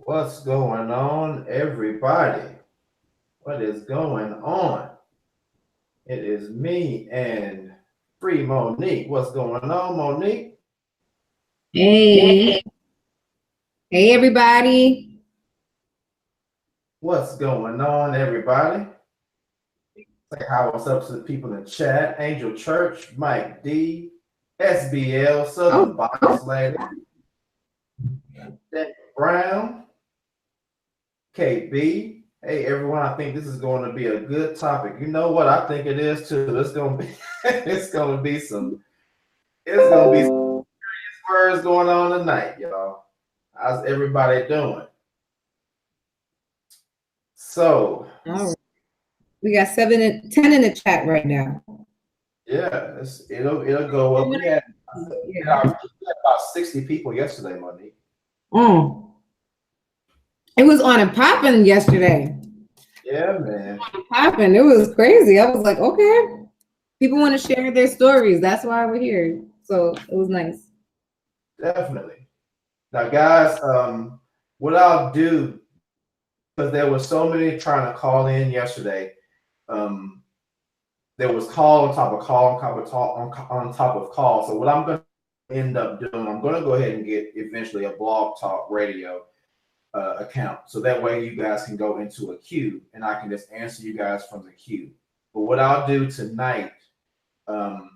What's going on, everybody? What is going on? It is me and Free Monique. What's going on, Monique? Hey, hey, everybody. What's going on, everybody? Say hi, what's up to the people in the chat. Angel Church, Mike D, SBL, Southern Oh, Box Lady, Daniel Brown, KB. Hey, everyone, I think this is going to be a good topic. You know what? I think it is too. It's going to be, it's going to be some words going on tonight, y'all. How's everybody doing? So, all right. We got 10 in the chat right now. yeah, it'll go up. Yeah. We had about 60 people yesterday, Monique. It was on and popping yesterday. Yeah, man. Popping. It was crazy. I was like, okay. People want to share their stories. That's why we're here. So it was nice. Definitely. Now, guys, what I'll do, because there was so many trying to call in yesterday, um, there was call on top of call on top of call on top of call. So what I'm going to end up doing, I'm going to go ahead and get eventually a blog talk radio account. So that way you guys can go into a queue and I can just answer you guys from the queue. But what I'll do tonight, I'll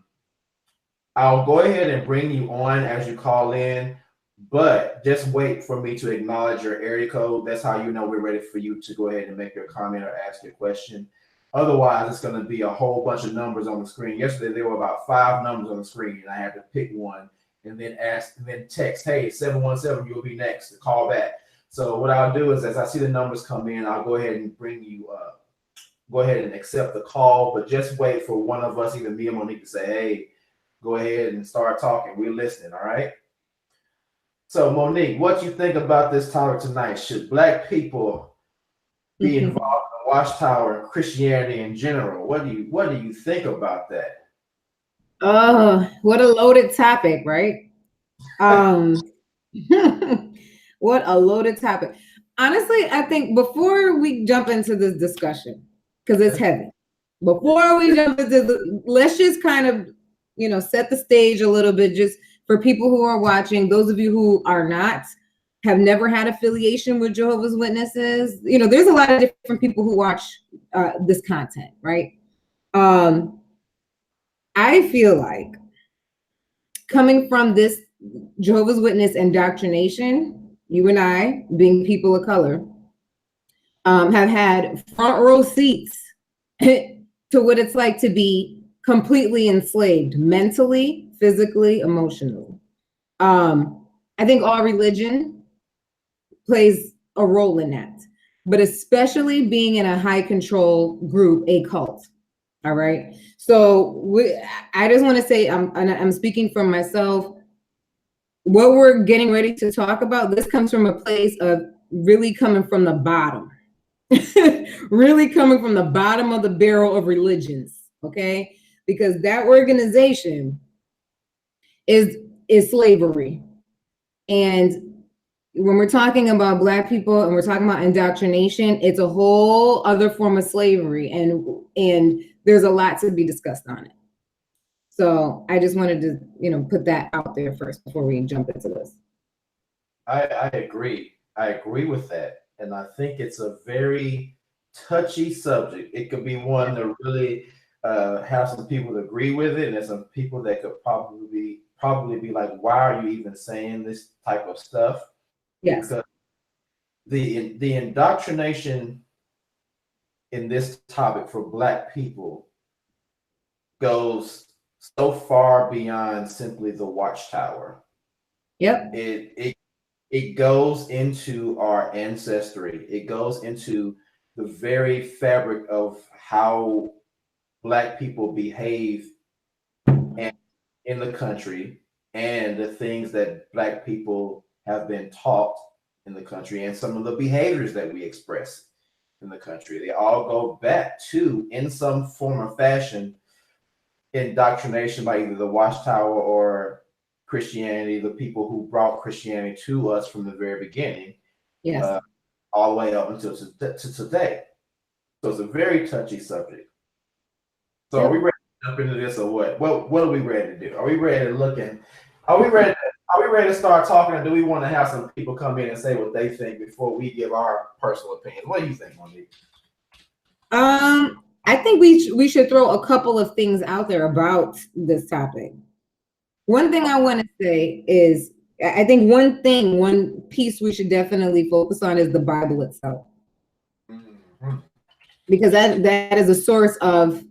go ahead and bring you on as you call in, but just wait for me to acknowledge your area code. That's how you know we're ready for you to go ahead and make your comment or ask your question. Otherwise, it's going to be a whole bunch of numbers on the screen. Yesterday, there were about 5 numbers on the screen, and I had to pick one and then ask and then text, hey, 717, you'll be next to call back. So what I'll do is as I see the numbers come in, I'll go ahead and bring you go ahead and accept the call, but just wait for one of us, either me or Monique, to say, hey, go ahead and start talking. We're listening, all right? So Monique, what you think about this topic tonight? Should Black people be involved in the Watchtower and Christianity in general? What do you think about that? Oh, what a loaded topic, right? What a loaded topic. Honestly, I think before we jump into this discussion, because it's heavy, before we jump into let's just kind of, set the stage a little bit just for people who are watching, those of you who are not, have never had affiliation with Jehovah's Witnesses. There's a lot of different people who watch this content, right? I feel like coming from this Jehovah's Witness indoctrination, you and I, being people of color, have had front row seats to what it's like to be completely enslaved mentally, physically, emotionally. I think all religion plays a role in that, but especially being in a high control group, a cult. All right. So I just want to say, I'm speaking for myself. What we're getting ready to talk about, this comes from a place of really coming from the bottom, really coming from the bottom of the barrel of religions. Okay. Because that organization is slavery. And when we're talking about Black people and we're talking about indoctrination, it's a whole other form of slavery, and there's a lot to be discussed on it. So I just wanted to, put that out there first before we jump into this. I agree. I agree with that, and I think it's a very touchy subject. It could be one to really have some people that agree with it, and there's some people that could probably be like, "Why are you even saying this type of stuff?" Yes. Because the indoctrination in this topic for Black people goes so far beyond simply the Watchtower. Yep. It goes into our ancestry. It goes into the very fabric of how Black people behave in the country and the things that Black people have been taught in the country and some of the behaviors that we express in the country. They all go back to, in some form or fashion, indoctrination by either the Watchtower or Christianity, the people who brought Christianity to us from the very beginning. Yes. All the way up until to today. So it's a very touchy subject. So are we Yep. ready to jump into this or what? What are we ready to do? Are we ready to look and are we ready to start talking, or do we want to have some people come in and say what they think before we give our personal opinions? What do you think, Monique? I think we should throw a couple of things out there about this topic. One thing I want to say is I think one piece we should definitely focus on is the Bible itself. Mm-hmm. Because that is a source of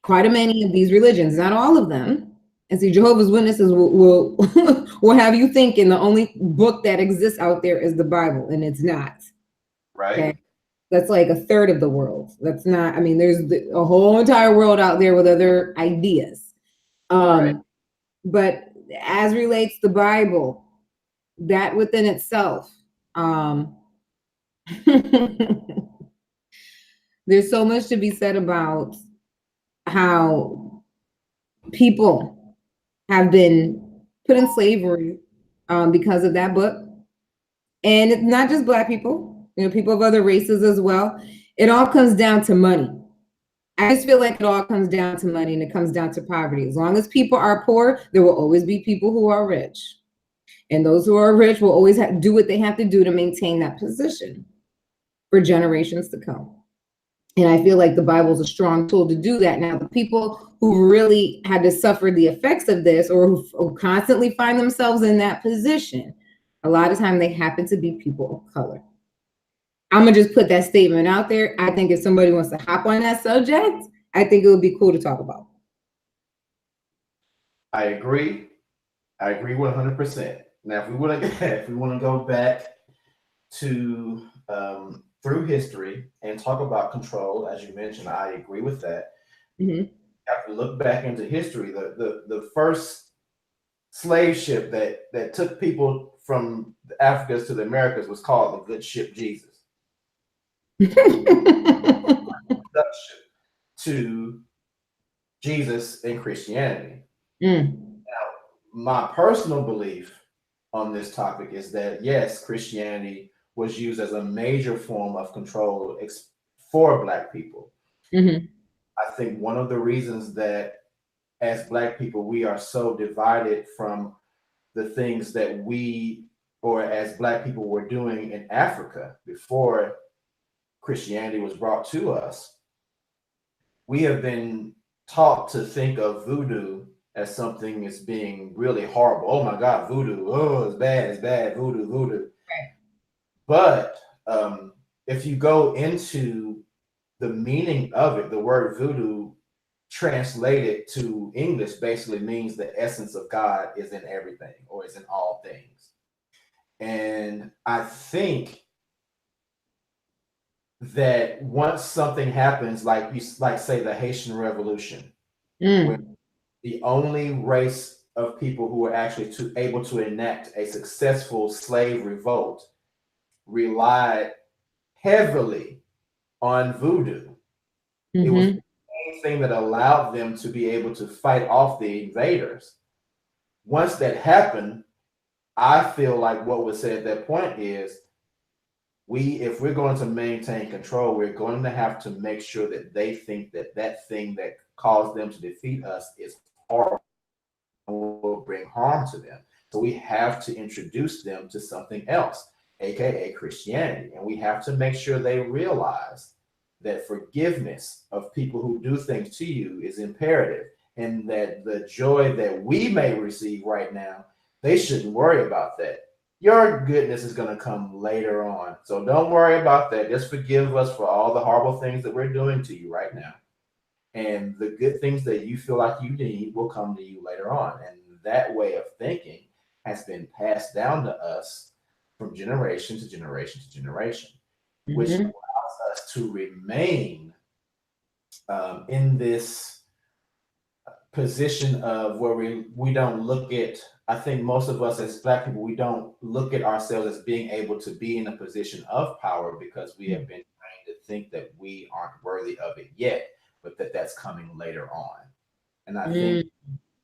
quite a many of these religions, not all of them. And see, Jehovah's Witnesses will will have you thinking the only book that exists out there is the Bible, and it's not. Right. Okay. That's like a third of the world. That's not, I mean, there's a whole entire world out there with other ideas. Right. But as relates to the Bible, that within itself, there's so much to be said about how people have been put in slavery because of that book. And it's not just Black people, people of other races as well. It all comes down to money. I just feel like it all comes down to money, and it comes down to poverty. As long as people are poor, there will always be people who are rich. And those who are rich will always do what they have to do to maintain that position for generations to come. And I feel like the Bible is a strong tool to do that. Now, the people who really had to suffer the effects of this, or who constantly find themselves in that position, a lot of time they happen to be people of color. I'm gonna just put that statement out there. I think if somebody wants to hop on that subject, I think it would be cool to talk about. I agree 100%. Now, if we want to go back to through history and talk about control, as you mentioned, I agree with that. Mm-hmm. You have to look back into history. The first slave ship that took people from the Africas to the Americas was called the Good Ship Jesus. To Jesus and Christianity. Now, my personal belief on this topic is that yes, Christianity was used as a major form of control for Black people. Mm-hmm. I think one of the reasons that as Black people we are so divided from the things that we, or as Black people, were doing in Africa before Christianity was brought to us, we have been taught to think of voodoo as something as being really horrible. Oh my God, voodoo! Oh, it's bad, voodoo. Right. But if you go into the meaning of it, the word voodoo translated to English basically means the essence of God is in everything, or is in all things. And I think that once something happens, like say the Haitian Revolution, where the only race of people who were actually able to enact a successful slave revolt relied heavily on voodoo. It was the main thing that allowed them to be able to fight off the invaders. Once that happened, I feel like what was said at that point is if we're going to maintain control, we're going to have to make sure that they think that that thing that caused them to defeat us is horrible and will bring harm to them. So we have to introduce them to something else, aka Christianity. And we have to make sure they realize that forgiveness of people who do things to you is imperative, and that the joy that we may receive right now, they shouldn't worry about that. Your goodness is going to come later on. So don't worry about that. Just forgive us for all the horrible things that we're doing to you right now. And the good things that you feel like you need will come to you later on. And that way of thinking has been passed down to us from generation to generation to generation, which allows us to remain in this position of where we don't look at, I think most of us as Black people, we don't look at ourselves as being able to be in a position of power because we have been trained to think that we aren't worthy of it yet, but that's coming later on. And I think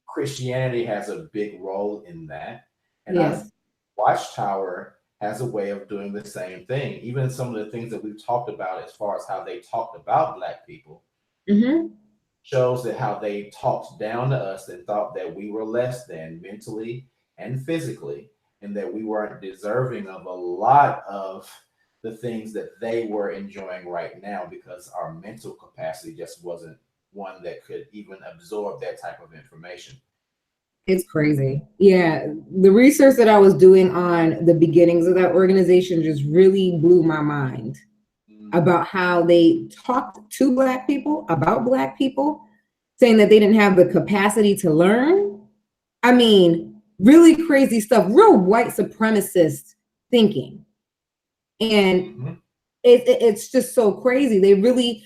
Christianity has a big role in that. And I think Watchtower has a way of doing the same thing. Even some of the things that we've talked about as far as how they talked about Black people shows that how they talked down to us and thought that we were less than mentally and physically, and that we weren't deserving of a lot of the things that they were enjoying right now because our mental capacity just wasn't one that could even absorb that type of information. It's crazy. Yeah. The research that I was doing on the beginnings of that organization just really blew my mind about how they talked to Black people, about Black people, saying that they didn't have the capacity to learn. I mean, really crazy stuff, real white supremacist thinking. And it's just so crazy. They really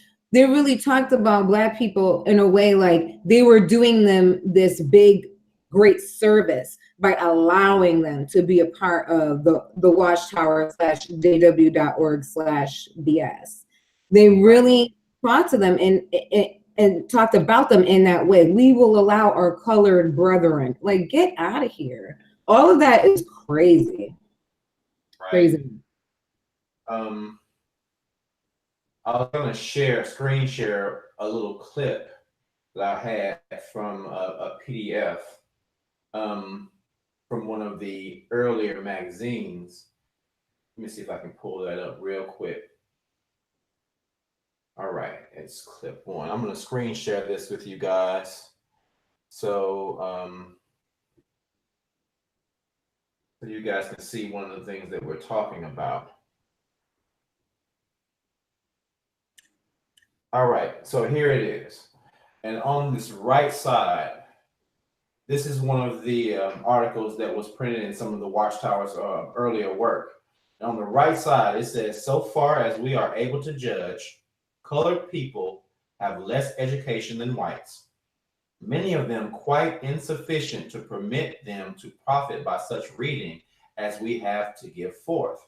talked about Black people in a way like they were doing them this big, great service by allowing them to be a part of the Watchtower /jw.org/BS. They really talked to them and talked about them in that way. We will allow our colored brethren. Like, get out of here. All of that is crazy. Right. Crazy. I was going to screen share a little clip that I had from a PDF from one of the earlier magazines. Let me see if I can pull that up real quick. All right, it's clip 1. I'm going to screen share this with you guys. So you guys can see one of the things that we're talking about. All right, so here it is. And on this right side, this is one of the articles that was printed in some of the Watchtower's earlier work. And on the right side, it says, so far as we are able to judge, colored people have less education than whites, many of them quite insufficient to permit them to profit by such reading as we have to give forth.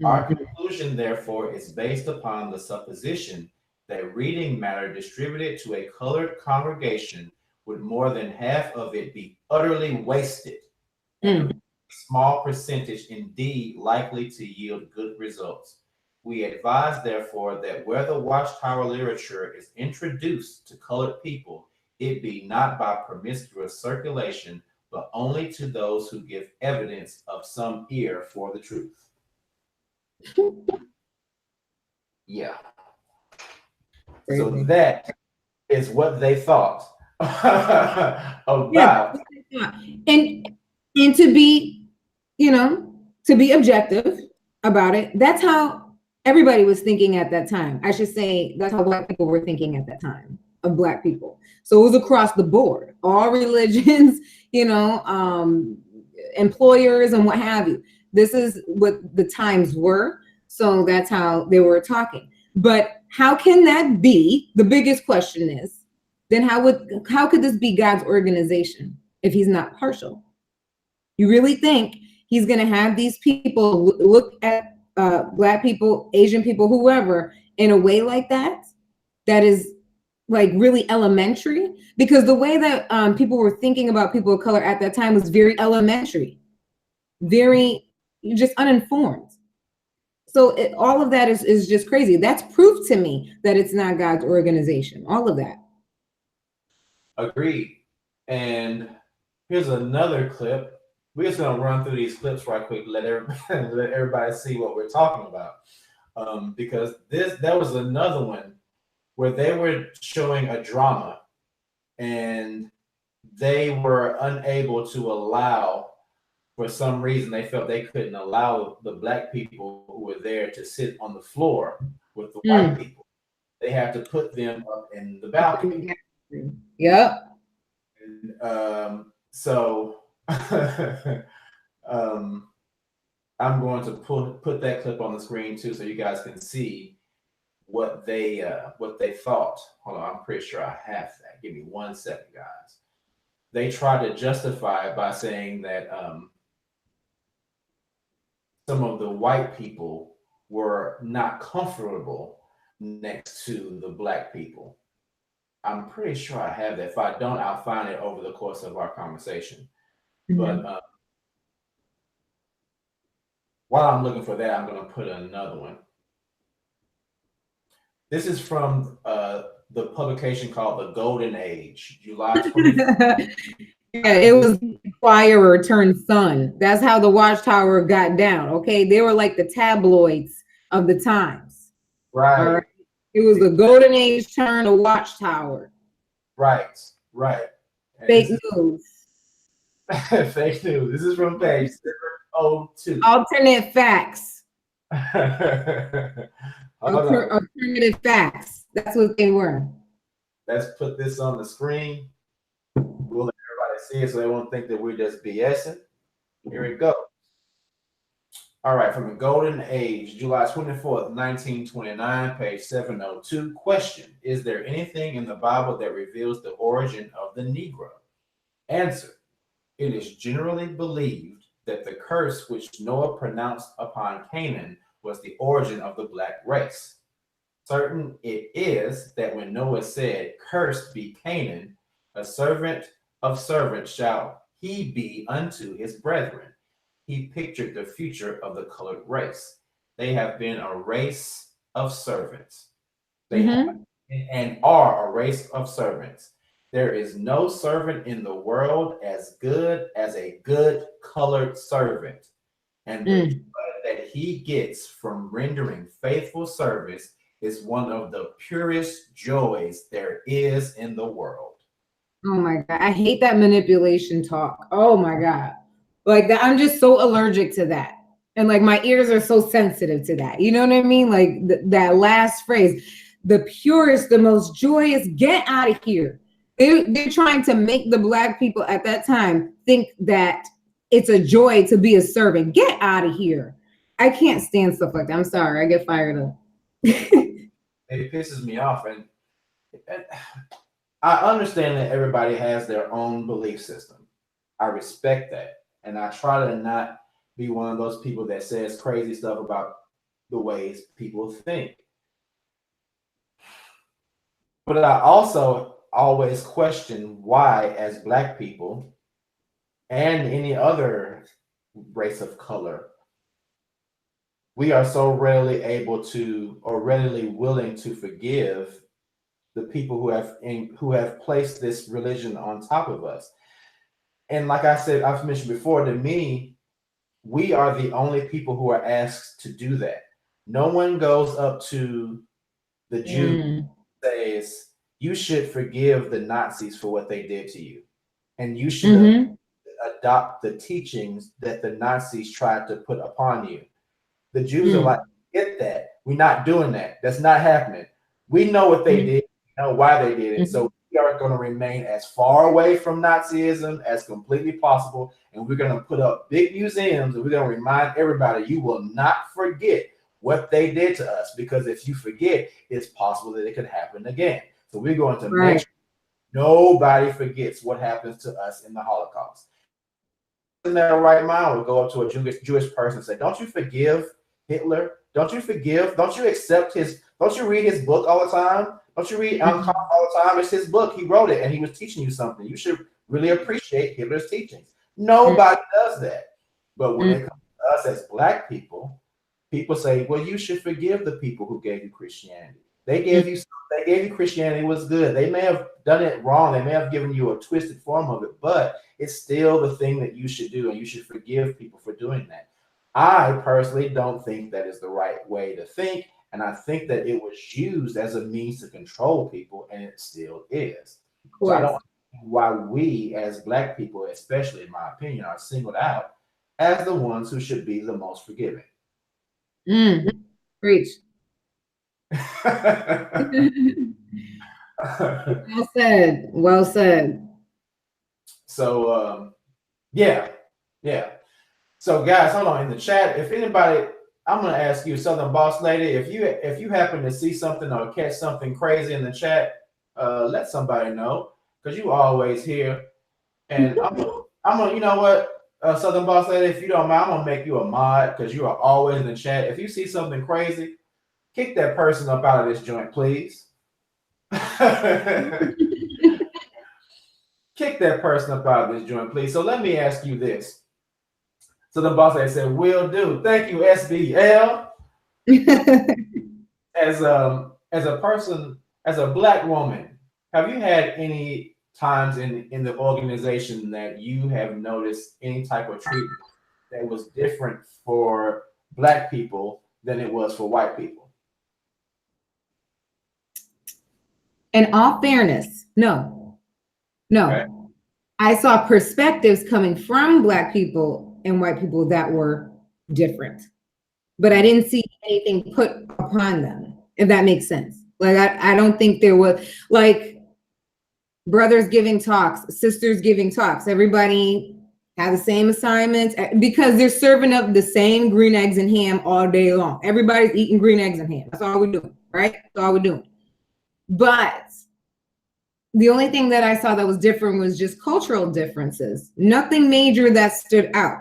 Our conclusion, therefore, is based upon the supposition that reading matter distributed to a colored congregation would more than half of it be utterly wasted, and a small percentage indeed likely to yield good results. We advise, therefore, that where the Watchtower literature is introduced to colored people, it be not by promiscuous circulation, but only to those who give evidence of some ear for the truth. Yeah. Crazy. So that is what they thought about. And to be, to be objective about it, that's how everybody was thinking at that time. I should say that's how Black people were thinking at that time of Black people. So it was across the board, all religions, employers and what have you. This is what the times were. So that's how they were talking. But how can that be? The biggest question is, then how could this be God's organization if he's not partial? You really think he's going to have these people look at Black people, Asian people, whoever, in a way like that? That is like really elementary? Because the way that people were thinking about people of color at that time was very elementary, very just uninformed. So all of that is just crazy. That's proof to me that it's not God's organization. All of that. Agreed. And here's another clip. We're just going to run through these clips right quick, let everybody see what we're talking about. Because that was another one where they were showing a drama and they were unable to allow, for some reason, they felt they couldn't allow the Black people who were there to sit on the floor with the white people. They had to put them up in the balcony. Yep. And, so I'm going to put that clip on the screen too, so you guys can see what they thought. Hold on, I'm pretty sure I have that. Give me 1 second, guys. They tried to justify it by saying that some of the white people were not comfortable next to the Black people. I'm pretty sure I have that. If I don't, I'll find it over the course of our conversation. But While I'm looking for that, I'm going to put another one. This is from the publication called The Golden Age, July 24th. Yeah, it was Inquirer turned Sun. That's how the Watchtower got down. Okay, they were like the tabloids of the times. Right. All right. It was the Golden Age turned a Watchtower. Right. Fake news. Fake news. This is from page 702. Alternate facts. Alternative facts. That's what they were. Let's put this on the screen. We'll let everybody see it so they won't think that we're just BSing. Here it goes. All right, from the Golden Age, July 24th, 1929, page 702. Question: is there anything in the Bible that reveals the origin of the Negro? Answer: it is generally believed that the curse which Noah pronounced upon Canaan was the origin of the black race. Certain it is that when Noah said, "Cursed be Canaan, a servant of servants shall he be unto his brethren," he pictured the future of the colored race. They have been a race of servants. They have, and are a race of servants. There is no servant in the world as good as a good colored servant. And the joy that he gets from rendering faithful service is one of the purest joys there is in the world. Oh my God. I hate that manipulation talk. Oh my God. Like that, I'm just so allergic to that. And like my ears are so sensitive to that. You know what I mean? Like that last phrase, the purest, the most joyous, get out of here. They're trying to make the black people at that time think that it's a joy to be a servant. Get out of here. I can't stand stuff like that. I'm sorry. I get fired up. It pisses me off. And I understand that everybody has their own belief system. I respect that. And I try to not be one of those people that says crazy stuff about the ways people think. But I also always question why, as black people and any other race of color, we are so readily able to, or readily willing to forgive the people who have placed this religion on top of us. And like I said, I've mentioned before, to me, we are the only people who are asked to do that. No one goes up to the Jews and says, "You should forgive the Nazis for what they did to you, and you should adopt the teachings that the Nazis tried to put upon you." The Jews are like, "Get that. We're not doing that. That's not happening. We know what they did. We know why they did it. So we are going to remain as far away from Nazism as completely possible, and we're going to put up big museums, and we're going to remind everybody, you will not forget what they did to us, because if you forget, it's possible that it could happen again. So we're going to make sure nobody forgets what happens to us in the Holocaust." In their right mind would go up to a Jewish person and say, "Don't you forgive Hitler? Don't you forgive? Don't you accept his? Don't you read his book all the time? Don't you read all the time? It's his book. He wrote it, and he was teaching you something. You should really appreciate Hitler's teachings." Nobody does that. But when it comes to us as black people, people say, "Well, you should forgive the people who gave you Christianity. They gave you Christianity was good. They may have done it wrong. They may have given you a twisted form of it, but it's still the thing that you should do, and you should forgive people for doing that." I personally don't think that is the right way to think, and I think that it was used as a means to control people, and it still is. So I don't know why we as black people, especially in my opinion, are singled out as the ones who should be the most forgiving. Preach. Well said. Well said. So yeah. So guys, hold on in the chat. If anybody, I'm gonna ask you, Southern Boss Lady, if you happen to see something or catch something crazy in the chat, let somebody know, because you always here. And I'm gonna, you know what, Southern Boss Lady, if you don't mind, I'm gonna make you a mod, because you are always in the chat. If you see something crazy, kick that person up out of this joint, please. Kick that person up out of this joint, please. So let me ask you this. So the boss lady said, "Will do. Thank you, SBL." As a person, as a Black woman, have you had any times in the organization that you have noticed any type of treatment that was different for Black people than it was for white people? In all fairness, no. Okay. I saw perspectives coming from Black people and white people that were different, but I didn't see anything put upon them, if that makes sense. Like, I don't think there was, like, brothers giving talks, sisters giving talks. Everybody had the same assignments because they're serving up the same green eggs and ham all day long. Everybody's eating green eggs and ham. That's all we're doing, right? That's all we're doing. But the only thing that I saw that was different was just cultural differences. Nothing major that stood out.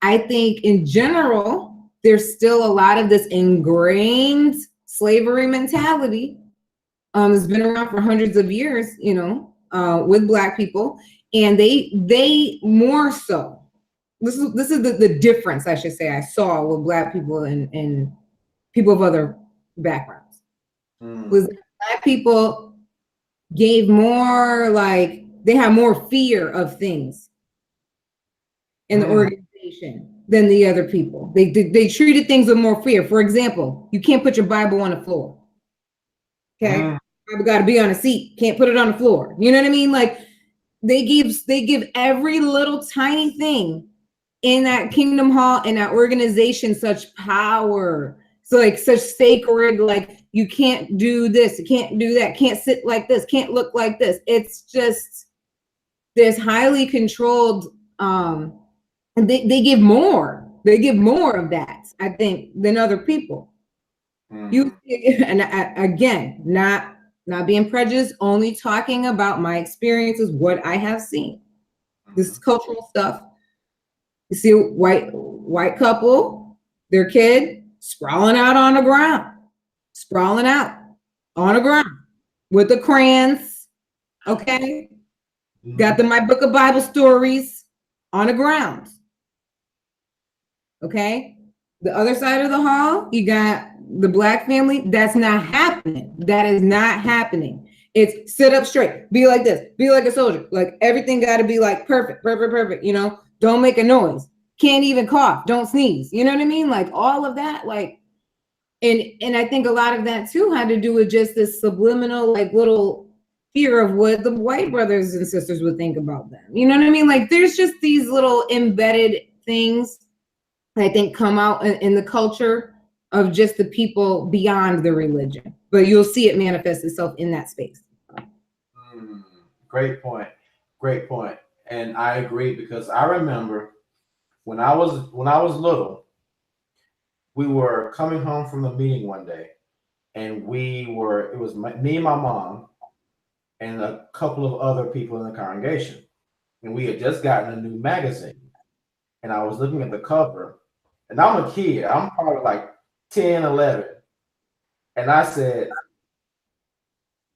I think in general, there's still a lot of this ingrained slavery mentality. It's been around for hundreds of years, you know, with Black people, and they more so. This is the difference, I should say, I saw with Black people and people of other backgrounds. Was Black people gave more, like, they have more fear of things in the organization than the other people. They treated things with more fear. For example, you can't put your Bible on the floor. Okay, Bible got to be on a seat. Can't put it on the floor. You know what I mean? Like, they give every little tiny thing in that kingdom hall, in that organization, such power. So, like, such sacred, like, you can't do this, you can't do that, can't sit like this, can't look like this. It's just this highly controlled, and they give more of that, I think, than other people. You, and again, not being prejudiced, only talking about my experiences, what I have seen. This is cultural stuff. You see a white couple, their kid sprawling out on the ground, with the crayons, okay? Got my book of Bible stories on the ground, okay? The other side of the hall, you got the Black family. That's not happening. That is not happening. It's sit up straight, be like this, be like a soldier. Like, everything got to be like perfect, you know? Don't make a noise. Can't even cough. Don't sneeze. You know what I mean? Like, all of that, like, and I think a lot of that too had to do with just this subliminal, like, little fear of what the white brothers and sisters would think about them. You know what I mean? Like, there's just these little embedded things I think come out in the culture of just the people beyond the religion, but you'll see it manifest itself in that space. Great point. And I agree, because I remember when I was little, we were coming home from the meeting one day, and it was me and my mom and a couple of other people in the congregation, and we had just gotten a new magazine, and I was looking at the cover, and I'm a kid, I'm probably like 10, 11, and I said,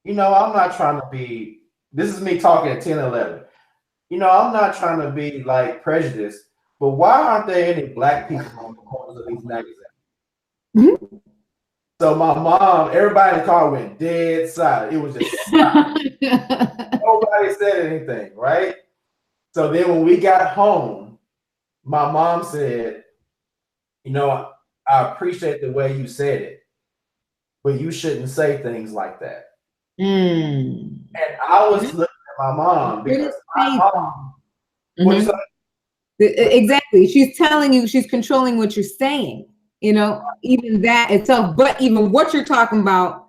you know, I'm not trying to be, this is me talking at 10, 11, you know, I'm not trying to be like prejudiced, but why aren't there any Black people on the corners of these magazines? So my mom, everybody in the car went dead silent. It was just silent. Nobody said anything, right? So then when we got home, my mom said, you know, I appreciate the way you said it, but you shouldn't say things like that. And I was looking at my mom, because my mom, exactly. She's telling you, she's controlling what you're saying, you know, even that itself, but even what you're talking about,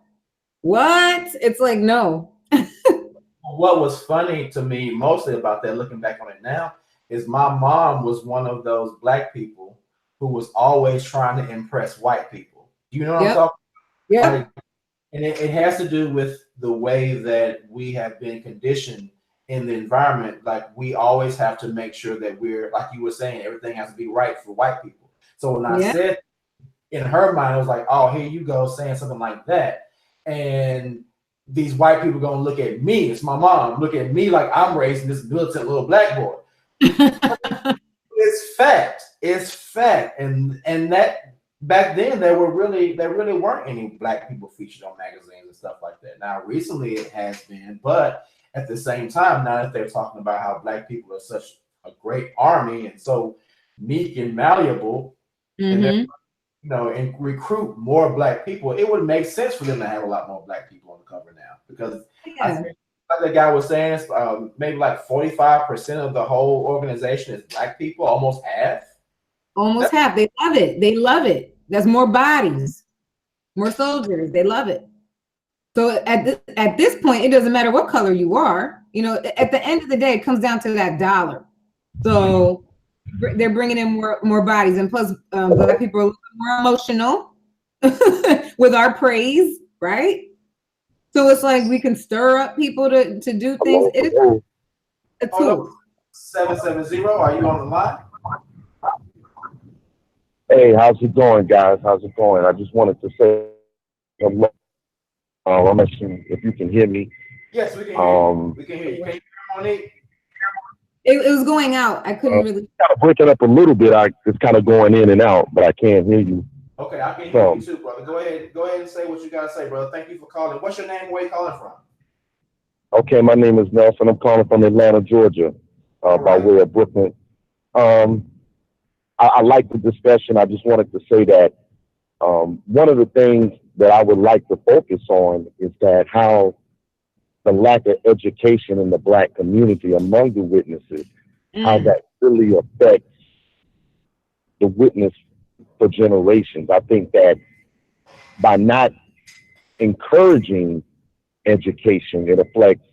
what? It's like, no. What was funny to me mostly about that, looking back on it now, is my mom was one of those Black people who was always trying to impress white people. You know what I'm talking about? Yeah. Like, and it has to do with the way that we have been conditioned in the environment. Like, we always have to make sure that we're, like you were saying, everything has to be right for white people. So when I said, in her mind, it was like, oh, here you go saying something like that. And these white people gonna look at me, it's my mom, look at me like I'm raising this militant little Black boy. It's fact. It's fact. And that back then there really weren't any black people featured on magazines and stuff like that. Now recently it has been, but at the same time, now that they're talking about how black people are such a great army and so meek and malleable, and they're and recruit more black people, it would make sense for them to have a lot more black people on the cover now, because I think, like the guy was saying, maybe like 45% of the whole organization is black people, almost half. Almost half. They love it. They love it. There's more bodies, more soldiers. They love it. So at this point, it doesn't matter what color you are. At the end of the day, it comes down to that dollar. So they're bringing in more bodies, and plus, black people are a little more emotional with our praise, right? So it's like we can stir up people to do things. It's a tool. 770, are you on the line? Hey, how's it going, guys? How's it going? I just wanted to say hello. I'm not sure if you can hear me. Yes, we can hear you. We can hear you. Can you hear Monique? It was going out. I couldn't really. Kind of breaking up a little bit. It's kind of going in and out, but I can't hear you. Okay, I can hear you too, brother. Go ahead and say what you gotta say, brother. Thank you for calling. What's your name? Where you calling from? Okay, my name is Nelson. I'm calling from Atlanta, Georgia, by way of Brooklyn. I like the discussion. I just wanted to say that one of the things that I would like to focus on is that how the lack of education in the black community among the witnesses, how that really affects the witness for generations. I think that by not encouraging education, it affects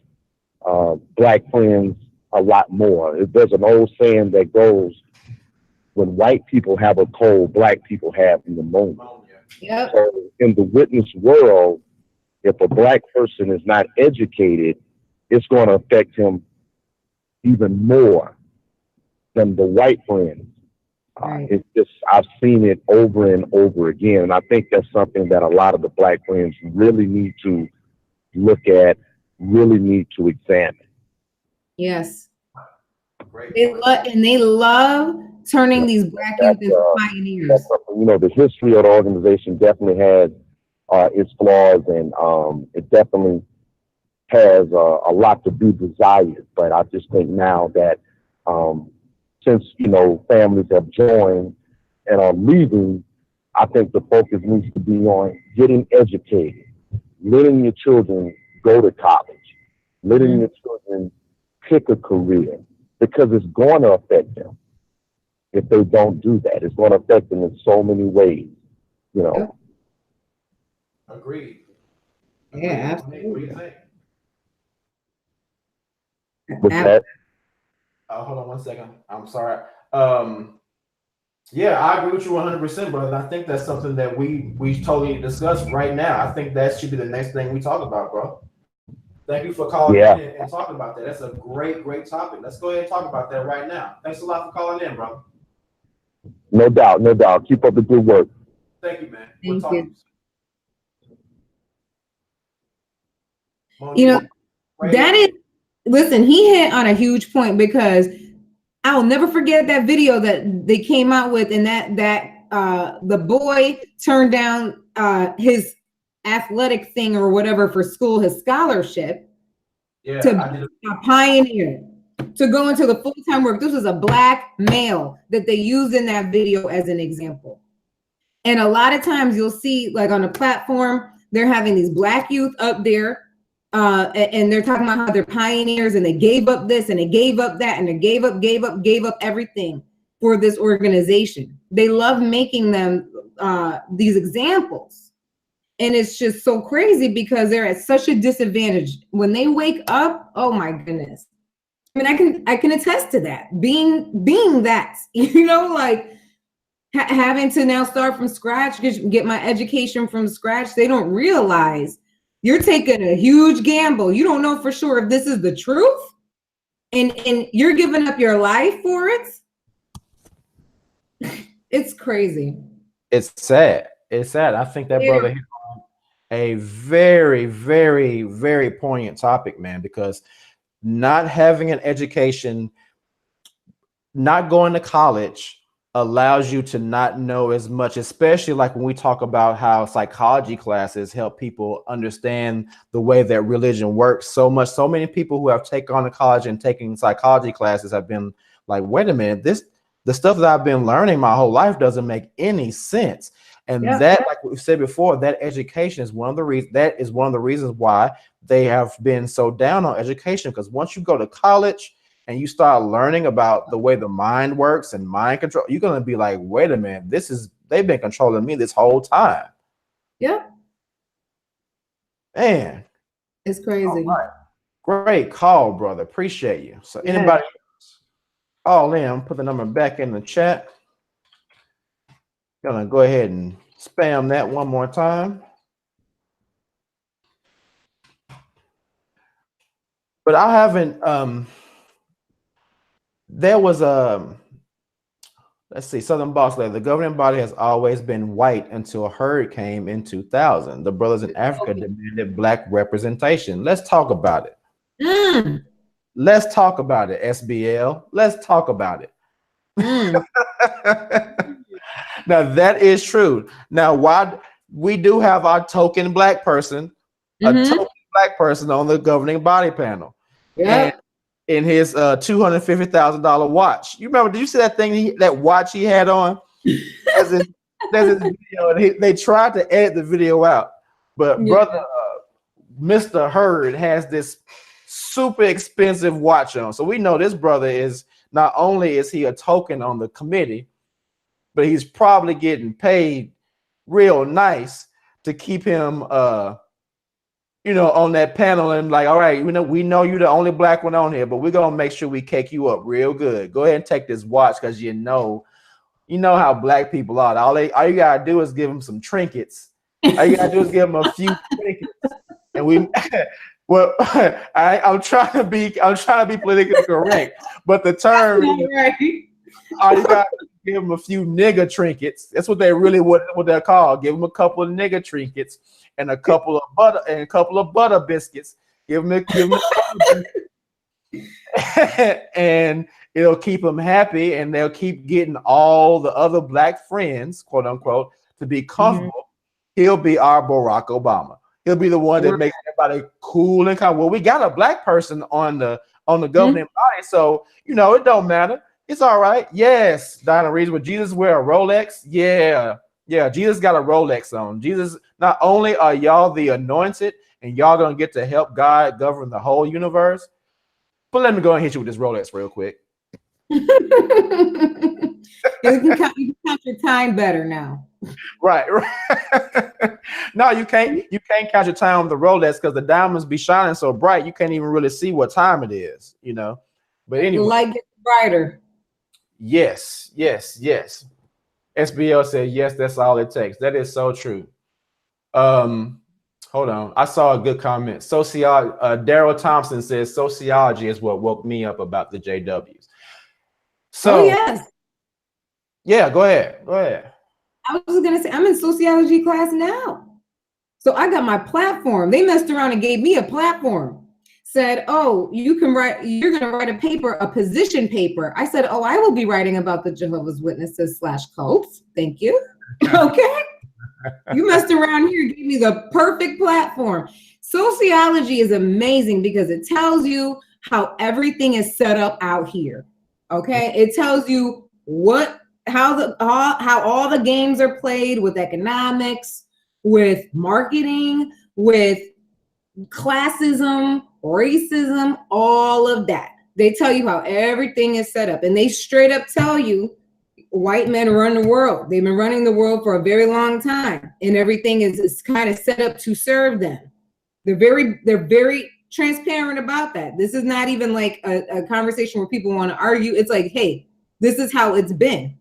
black friends a lot more. There's an old saying that goes, when white people have a cold, black people have pneumonia. Yep. So in the witness world, if a black person is not educated, it's going to affect him even more than the white friends. Right. It's just, I've seen it over and over again. And I think that's something that a lot of the black friends really need to look at, really need to examine. Yes. They love turning these black youth into pioneers. The history of the organization definitely has its flaws, and it definitely has a lot to be desired. But I just think now that since families have joined and are leaving, I think the focus needs to be on getting educated, letting your children go to college, letting your children pick a career, because it's going to affect them. If they don't do that, it's going to affect them in so many ways, Agreed. Yeah, absolutely. What do you think? What's that? Hold on 1 second. I'm sorry. Yeah, I agree with you 100%, brother. I think that's something that we totally discuss right now. I think that should be the next thing we talk about, bro. Thank you for calling in and talking about that. That's a great topic. Let's go ahead and talk about that right now. Thanks a lot for calling in, bro. No doubt. Keep up the good work. Thank you, man. Thank you. That is, listen, he hit on a huge point, because I'll never forget that video that they came out with, and that the boy turned down his athletic thing or whatever for school, his scholarship, to a pioneer, to go into the full-time work. This was a black male that they used in that video as an example. And a lot of times you'll see, like on a platform, they're having these black youth up there, and they're talking about how they're pioneers, and they gave up this and they gave up that, and they gave up everything for this organization. They love making them these examples. And it's just so crazy, because they're at such a disadvantage when they wake up. Oh my goodness. I mean, I can attest to that, being that, like having to now start from scratch, get my education from scratch. They don't realize you're taking a huge gamble. You don't know for sure if this is the truth, and you're giving up your life for it. It's crazy. It's sad. I think that brother hit on a very, very, very poignant topic, man, because not having an education not going to college allows you to not know as much, especially like when we talk about how psychology classes help people understand the way that religion works so much. So many people who have taken on to college and taking psychology classes have been like, wait a minute, the stuff that I've been learning my whole life doesn't make any sense. And that, like we said before, that education is one of the reasons why they have been so down on education. Because once you go to college and you start learning about the way the mind works and mind control, you're going to be like, wait a minute, they've been controlling me this whole time. Yeah. Man. It's crazy. Right. Great call, brother. Appreciate you. So anybody else? All in, put the number back in the chat. Gonna go ahead and spam that one more time. But I haven't, there was let's see, Southern Boss Lady. The governing body has always been white until Herd came in 2000. The brothers in Africa demanded black representation. Let's talk about it. Let's talk about it, SBL. Let's talk about it. Now, that is true. Now, why we do have our token black person, a token black person on the governing body panel. Yeah. In his $250,000 watch. You remember, did you see that thing, that watch he had on? There's his video, and they tried to edit the video out. But brother, Mr. Hurd has this super expensive watch on. So we know this brother is, not only is he a token on the committee, but he's probably getting paid real nice to keep him on that panel, and like, all right, we know you're the only black one on here, but we're gonna make sure we cake you up real good. Go ahead and take this watch, because you know how black people are. All you gotta do is give them some trinkets. All you gotta do is give them a few trinkets, and we. Well, I'm trying to be politically correct, but the term, all you got to give them a few nigger trinkets. That's what they really what they're called. Give them a couple of nigger trinkets and a couple of butter biscuits. Give them and it'll keep them happy, and they'll keep getting all the other black friends, quote unquote, to be comfortable. He'll be our Barack Obama. He'll be the one that makes everybody cool and calm. Well, we got a black person on the governing body, so it don't matter. It's all right. Yes, Donna Reeves. Would Jesus wear a Rolex? Yeah. Jesus got a Rolex on. Jesus. Not only are y'all the anointed, and y'all gonna get to help God govern the whole universe, but let me go and hit you with this Rolex real quick. You can count your time better now. Right. No, you can't count your time with the Rolex, because the diamonds be shining so bright you can't even really see what time it is, But anyway, the light gets brighter. Yes. SBL said yes, that's all it takes. That is so true. Hold on. I saw a good comment. Daryl Thompson says sociology is what woke me up about the JWs. So yes. Yeah, go ahead. I was gonna say, I'm in sociology class now. So I got my platform. They messed around and gave me a platform. Said, oh, you're gonna write a paper, a position paper. I said, oh, I will be writing about the Jehovah's Witnesses / cults. Thank you. Okay. You messed around here, gave me the perfect platform. Sociology is amazing because it tells you how everything is set up out here. Okay. It tells you how all the games are played with economics, with marketing, with classism, racism, all of that. They tell you how everything is set up, and they straight up tell you white men run the world. They've been running the world for a very long time, and everything is kind of set up to serve them. They're very transparent about that. This is not even like a conversation where people want to argue. It's like, hey, this is how it's been.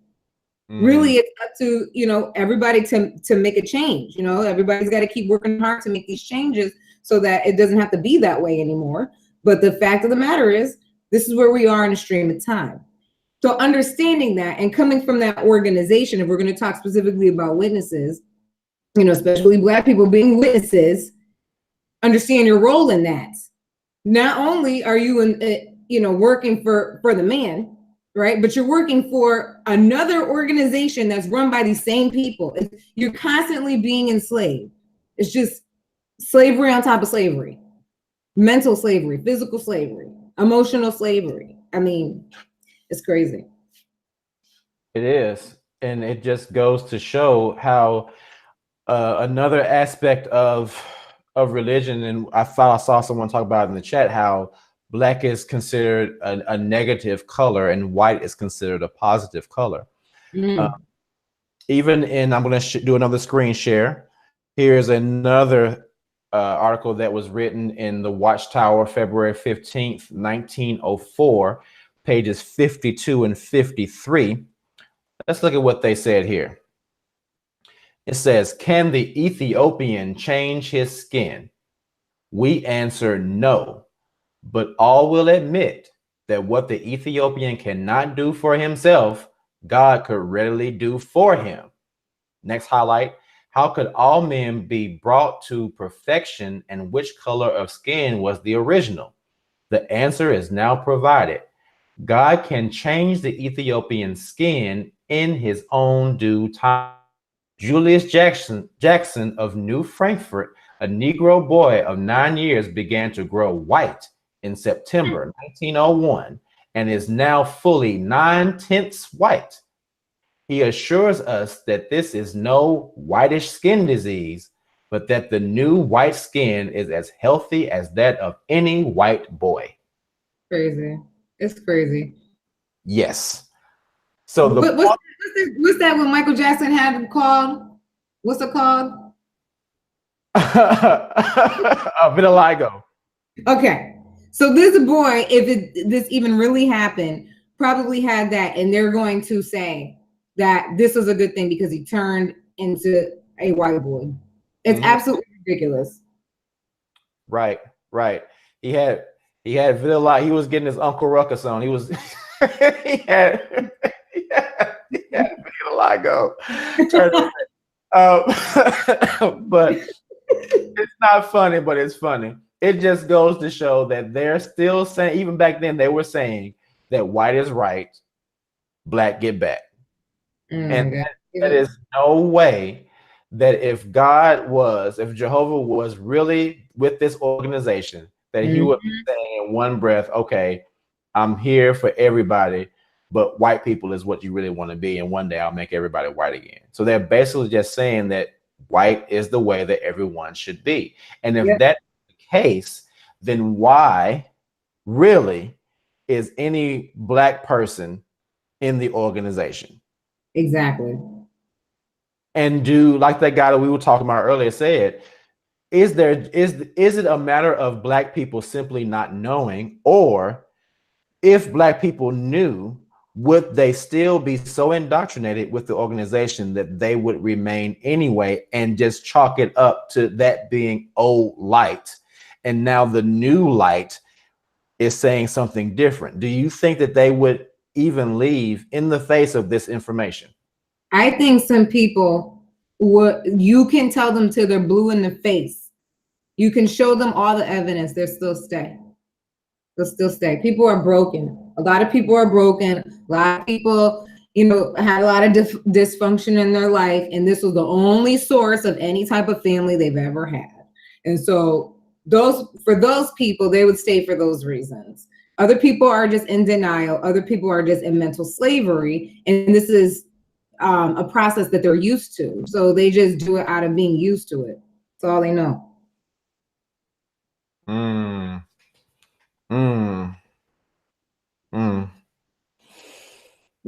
Really, it's up to everybody to make a change. Everybody's got to keep working hard to make these changes so that it doesn't have to be that way anymore. But the fact of the matter is, this is where we are in a stream of time. So understanding that and coming from that organization, if we're going to talk specifically about witnesses, especially Black people being witnesses, understand your role in that. Not only are you working for the man, right? But you're working for another organization that's run by these same people. You're constantly being enslaved. It's just slavery on top of slavery, mental slavery, physical slavery, emotional slavery. I mean, it's crazy. It is. And it just goes to show how another aspect of religion, and I thought I saw someone talk about it in the chat, how black is considered a negative color and white is considered a positive color. Even in, I'm going to do another screen share. Here's another article that was written in the Watchtower, February 15th, 1904, pages 52 and 53. Let's look at what they said here. It says, can the Ethiopian change his skin? We answer no, but all will admit that what the Ethiopian cannot do for himself, God could readily do for him. Next highlight, how could all men be brought to perfection, and which color of skin was the original? The answer is now provided. God can change the Ethiopian skin in his own due time. Julius Jackson of New Frankfort, a Negro boy of 9 years, began to grow white in September 1901 and is now fully 9/10 white. He assures us that this is no whitish skin disease, but that the new white skin is as healthy as that of any white boy. Crazy. It's crazy. Yes. So what's that when Michael Jackson had called? What's it called? Vitiligo. Okay. So this boy, if this even really happened, probably had that, and they're going to say that this was a good thing because he turned into a white boy. It's absolutely ridiculous. Right. He had vitiligo. He was getting his Uncle Ruckus on. He was he had vitiligo. But it's not funny, but it's funny. It just goes to show that they're still saying, even back then, they were saying that white is right, black get back. And that is no way that if Jehovah was really with this organization, that he would be saying in one breath, okay, I'm here for everybody, but white people is what you really want to be, and one day I'll make everybody white again. So they're basically just saying that white is the way that everyone should be. And if that's the case, then why really is any black person in the organization? Exactly. And do, like that guy that we were talking about earlier said, is it a matter of black people simply not knowing, or if black people knew, would they still be so indoctrinated with the organization that they would remain anyway and just chalk it up to that being old light, and now the new light is saying something different? Do you think that they would even leave in the face of this information? I think some people you can tell them till they're blue in the face. You can show them all the evidence, they'll still stay. They'll still stay. People are broken. A lot of people are broken. A lot of people, had a lot of dysfunction in their life, and this was the only source of any type of family they've ever had. And so for those people, they would stay for those reasons. Other people are just in denial. Other people are just in mental slavery, and this is a process that they're used to. So they just do it out of being used to it. That's all they know.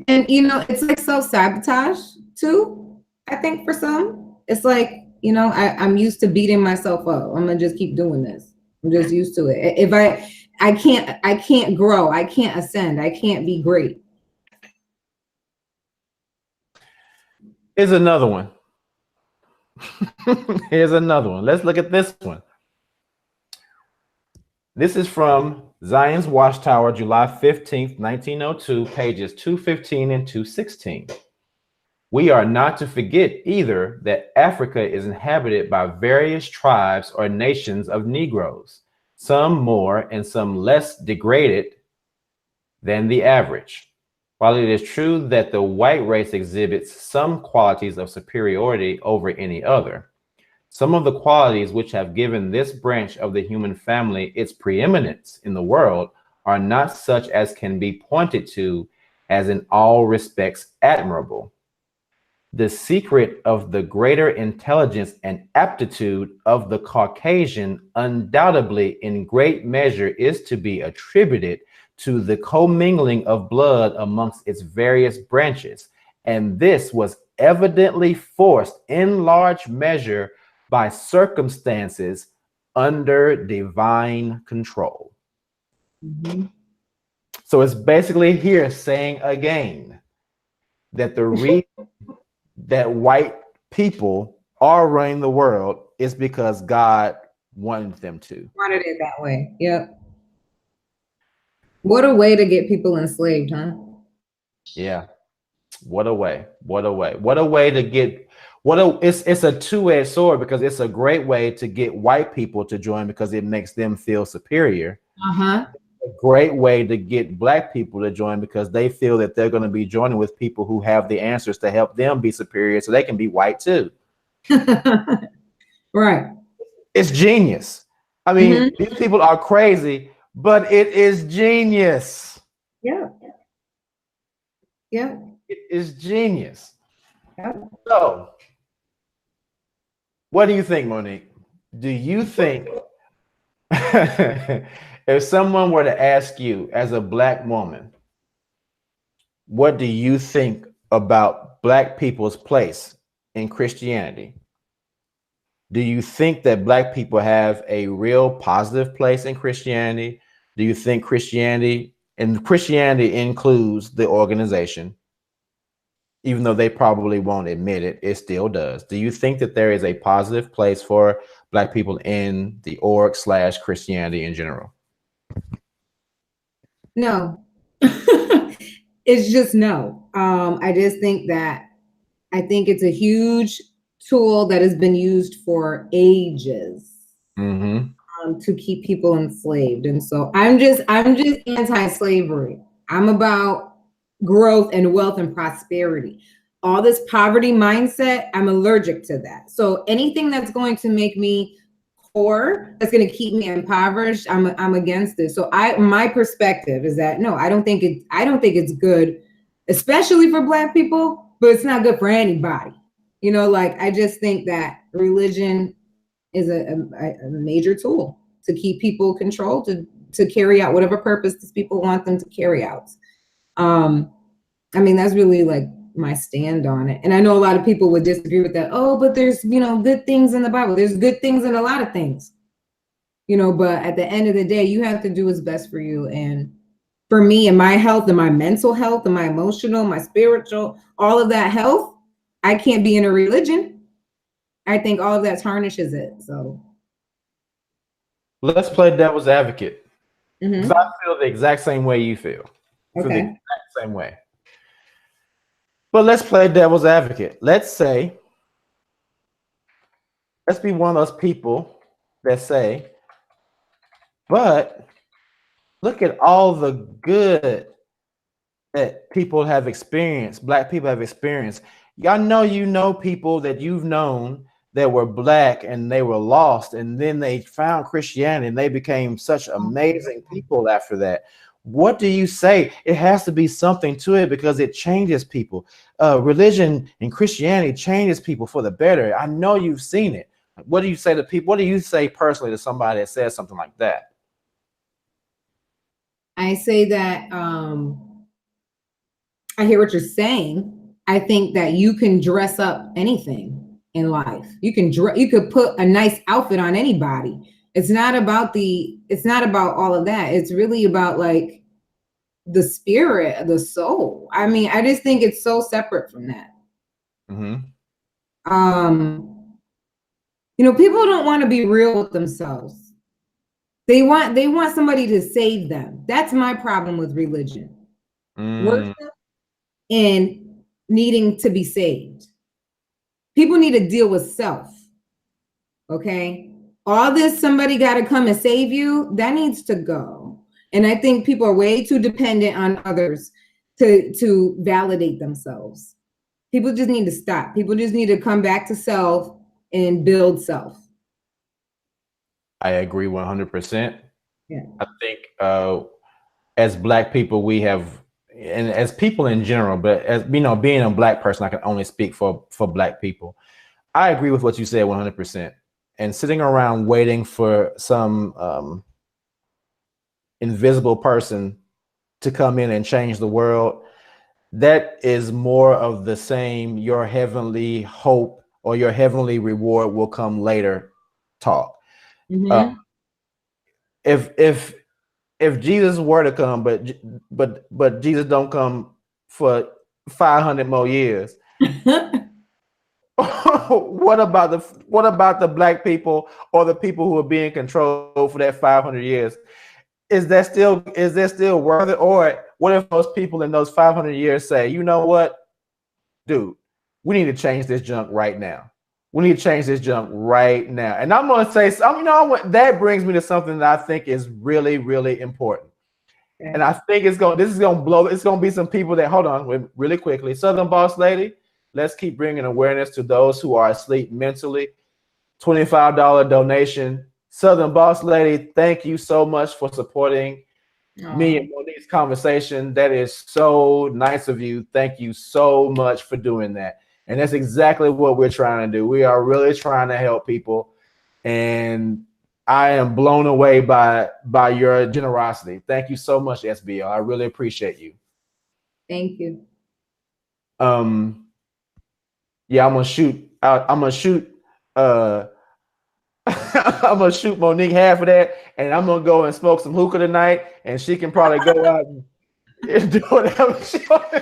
And it's like self-sabotage too. I think for some, it's like, I'm used to beating myself up. I'm gonna just keep doing this. I'm just used to it. If I can't grow, I can't ascend, I can't be great. Here's another one. Let's look at this one. This is from Zion's Watchtower, July 15th, 1902, pages 215 and 216. We are not to forget either that Africa is inhabited by various tribes or nations of Negroes, some more and some less degraded than the average. While it is true that the white race exhibits some qualities of superiority over any other, some of the qualities which have given this branch of the human family its preeminence in the world are not such as can be pointed to as in all respects admirable. The secret of the greater intelligence and aptitude of the Caucasian undoubtedly in great measure is to be attributed to the commingling of blood amongst its various branches, and this was evidently forced in large measure by circumstances under divine control. Mm-hmm. So it's basically here saying again that the reason that white people are running the world is because God wanted them to. Wanted it that way. Yep. What a way to get people enslaved, huh? Yeah. What a way. What a way. What a way to get it's a two-edged sword, because it's a great way to get white people to join because it makes them feel superior. Uh-huh. A great way to get black people to join because they feel that they're going to be joining with people who have the answers to help them be superior so they can be white too. Right. It's genius. I mean, these people are crazy, but it is genius. Yeah. Yeah. It is genius. Yeah. So, what do you think, Monique? Do you think if someone were to ask you as a black woman, what do you think about black people's place in Christianity? Do you think that black people have a real positive place in Christianity? Do you think Christianity includes the organization, even though they probably won't admit it, it still does. Do you think that there is a positive place for black people in the org/Christianity in general? No. It's just no. I just think that it's a huge tool that has been used for ages to keep people enslaved. And so I'm just anti-slavery. I'm about growth and wealth and prosperity. All this poverty mindset, I'm allergic to that. So anything that's going to make me poor, that's going to keep me impoverished, I'm against it. So my perspective is that no, I don't think it's good, especially for black people, but it's not good for anybody. You know, like I just think that religion is a major tool to keep people controlled, to carry out whatever purpose these people want them to carry out. I mean, that's really like my stand on it. And I know a lot of people would disagree with that. Oh, but there's, good things in the Bible. There's good things in a lot of things, but at the end of the day, you have to do what's best for you. And for me and my health and my mental health and my emotional, my spiritual, all of that health, I can't be in a religion. I think all of that tarnishes it. So let's play devil's advocate. Because I feel the exact same way you feel. Okay. The exact same way. But let's play devil's advocate. Let's be one of those people that say, but look at all the good that people have experienced, black people have experienced. Y'all know people that you've known that were black and they were lost, and then they found Christianity and they became such amazing people after that. What do you say? It has to be something to it because it changes people. Religion and Christianity changes people for the better. I know you've seen it. What do you say to people? What do you say personally to somebody that says something like that? I say that I hear what you're saying. I think that you can dress up anything in life. You could put a nice outfit on anybody. It's not about all of that. It's really about like the spirit, the soul. I mean, I just think it's so separate from that. People don't want to be real with themselves. They want somebody to save them. That's my problem with religion. Worship and needing to be saved. People need to deal with self. Okay? All this, somebody got to come and save you, that needs to go. And I think people are way too dependent on others to validate themselves. People just need to stop. People just need to come back to self and build self. I agree 100%. Yeah. I think as Black people, we have, and as people in general, but as you know, being a Black person, I can only speak for Black people. I agree with what you said 100%. And sitting around waiting for some invisible person to come in and change the world, that is more of the same. Your heavenly hope or your heavenly reward will come later talk. Mm-hmm. If Jesus were to come, but Jesus don't come for 500 more years, what about the Black people or the people who are being controlled for that 500 years? Is that still worth it? Or what if those people in those 500 years say, you know what, dude, we need to change this junk right now. We need to change this junk right now. And I'm going to say, that brings me to something that I think is really, really important. Okay. And I think this is going to blow. It's going to be some people that, hold on, really quickly. Southern Boss Lady, let's keep bringing awareness to those who are asleep mentally. $25 donation. Southern Boss Lady, thank you so much for supporting me and Monique's conversation. That is so nice of you. Thank you so much for doing that. And that's exactly what we're trying to do. We are really trying to help people. And I am blown away by your generosity. Thank you so much, SBL. I really appreciate you. Thank you. Yeah, I'm gonna shoot I'm gonna shoot Monique half of that, and I'm gonna go and smoke some hookah tonight, and she can probably go out and do whatever she wants.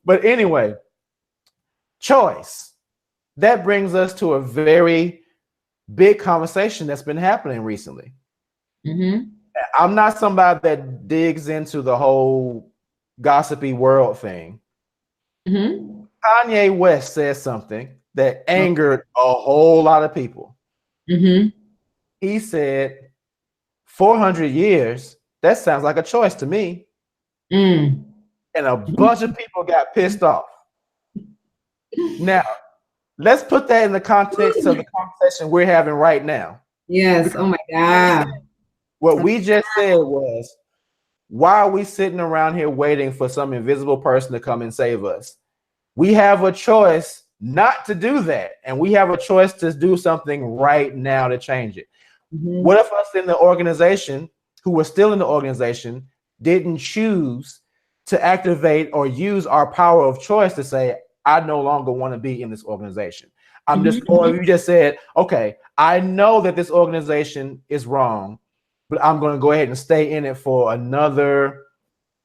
But anyway, choice. That brings us to a very big conversation that's been happening recently. Mm-hmm. I'm not somebody that digs into the whole gossipy world thing. Mm-hmm. Kanye West said something that angered a whole lot of people. Mm-hmm. He said, 400 years, that sounds like a choice to me. Mm. And a bunch of people got pissed off. Now, let's put that in the context of the conversation we're having right now. Yes. Because, oh my God. What we just said was, why are we sitting around here waiting for some invisible person to come and save us? We have a choice not to do that. And we have a choice to do something right now to change it. Mm-hmm. What if us in the organization, who were still in the organization, didn't choose to activate or use our power of choice to say, I no longer want to be in this organization. I'm just, or you just said, okay, I know that this organization is wrong, but I'm going to go ahead and stay in it for another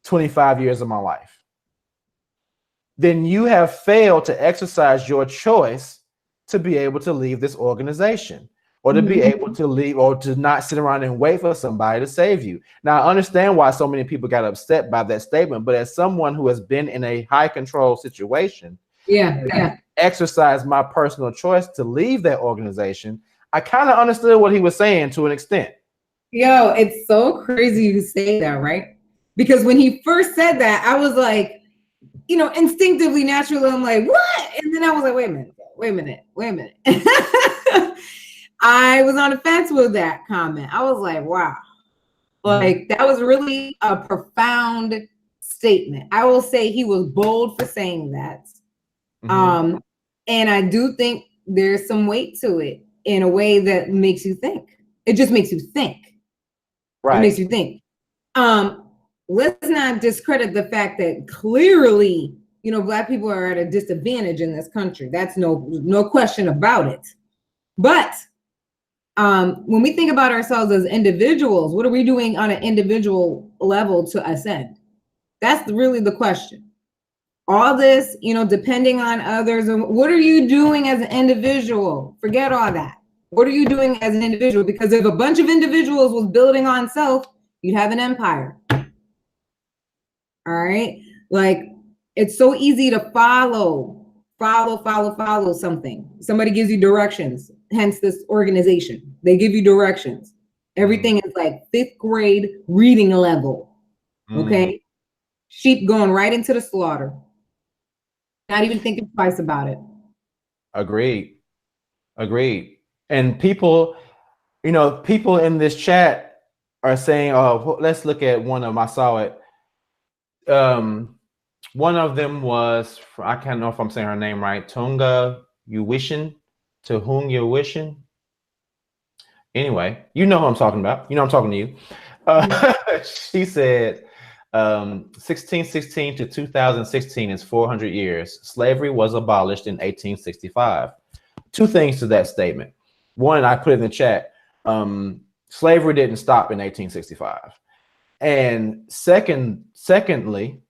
25 years of my life. Then you have failed to exercise your choice to be able to leave this organization, or to be able to leave, or to not sit around and wait for somebody to save you. Now, I understand why so many people got upset by that statement, but as someone who has been in a high control situation, exercise my personal choice to leave that organization, I kind of understood what he was saying to an extent. Yo, it's so crazy you say that, right? Because when he first said that, I was like, instinctively, naturally, I'm like, what? And then I was like, wait a minute. I was on the fence with that comment. I was like, wow. Like, that was really a profound statement. I will say he was bold for saying that. Mm-hmm. And I do think there's some weight to it in a way that makes you think. It just makes you think. Right. It makes you think. Let's not discredit the fact that clearly, Black people are at a disadvantage in this country. That's no question about it. But when we think about ourselves as individuals, what are we doing on an individual level to ascend? That's really the question. All this, depending on others, and what are you doing as an individual? Forget all that. What are you doing as an individual? Because if a bunch of individuals was building on self, you'd have an empire. All right. Like, it's so easy to follow something. Somebody gives you directions, hence this organization. They give you directions. Everything is like 5th grade reading level. Okay. Sheep going right into the slaughter. Not even thinking twice about it. Agreed. And people, people in this chat are saying, oh, let's look at one of them. I saw it. One of them was, I can't know if I'm saying her name right, Tunga Uwishin, to whom you're wishing. Anyway, you know who I'm talking about. I'm talking to you. She said, 1616 to 2016 is 400 years. Slavery was abolished in 1865. Two things to that statement. One, I put in the chat, slavery didn't stop in 1865. And secondly,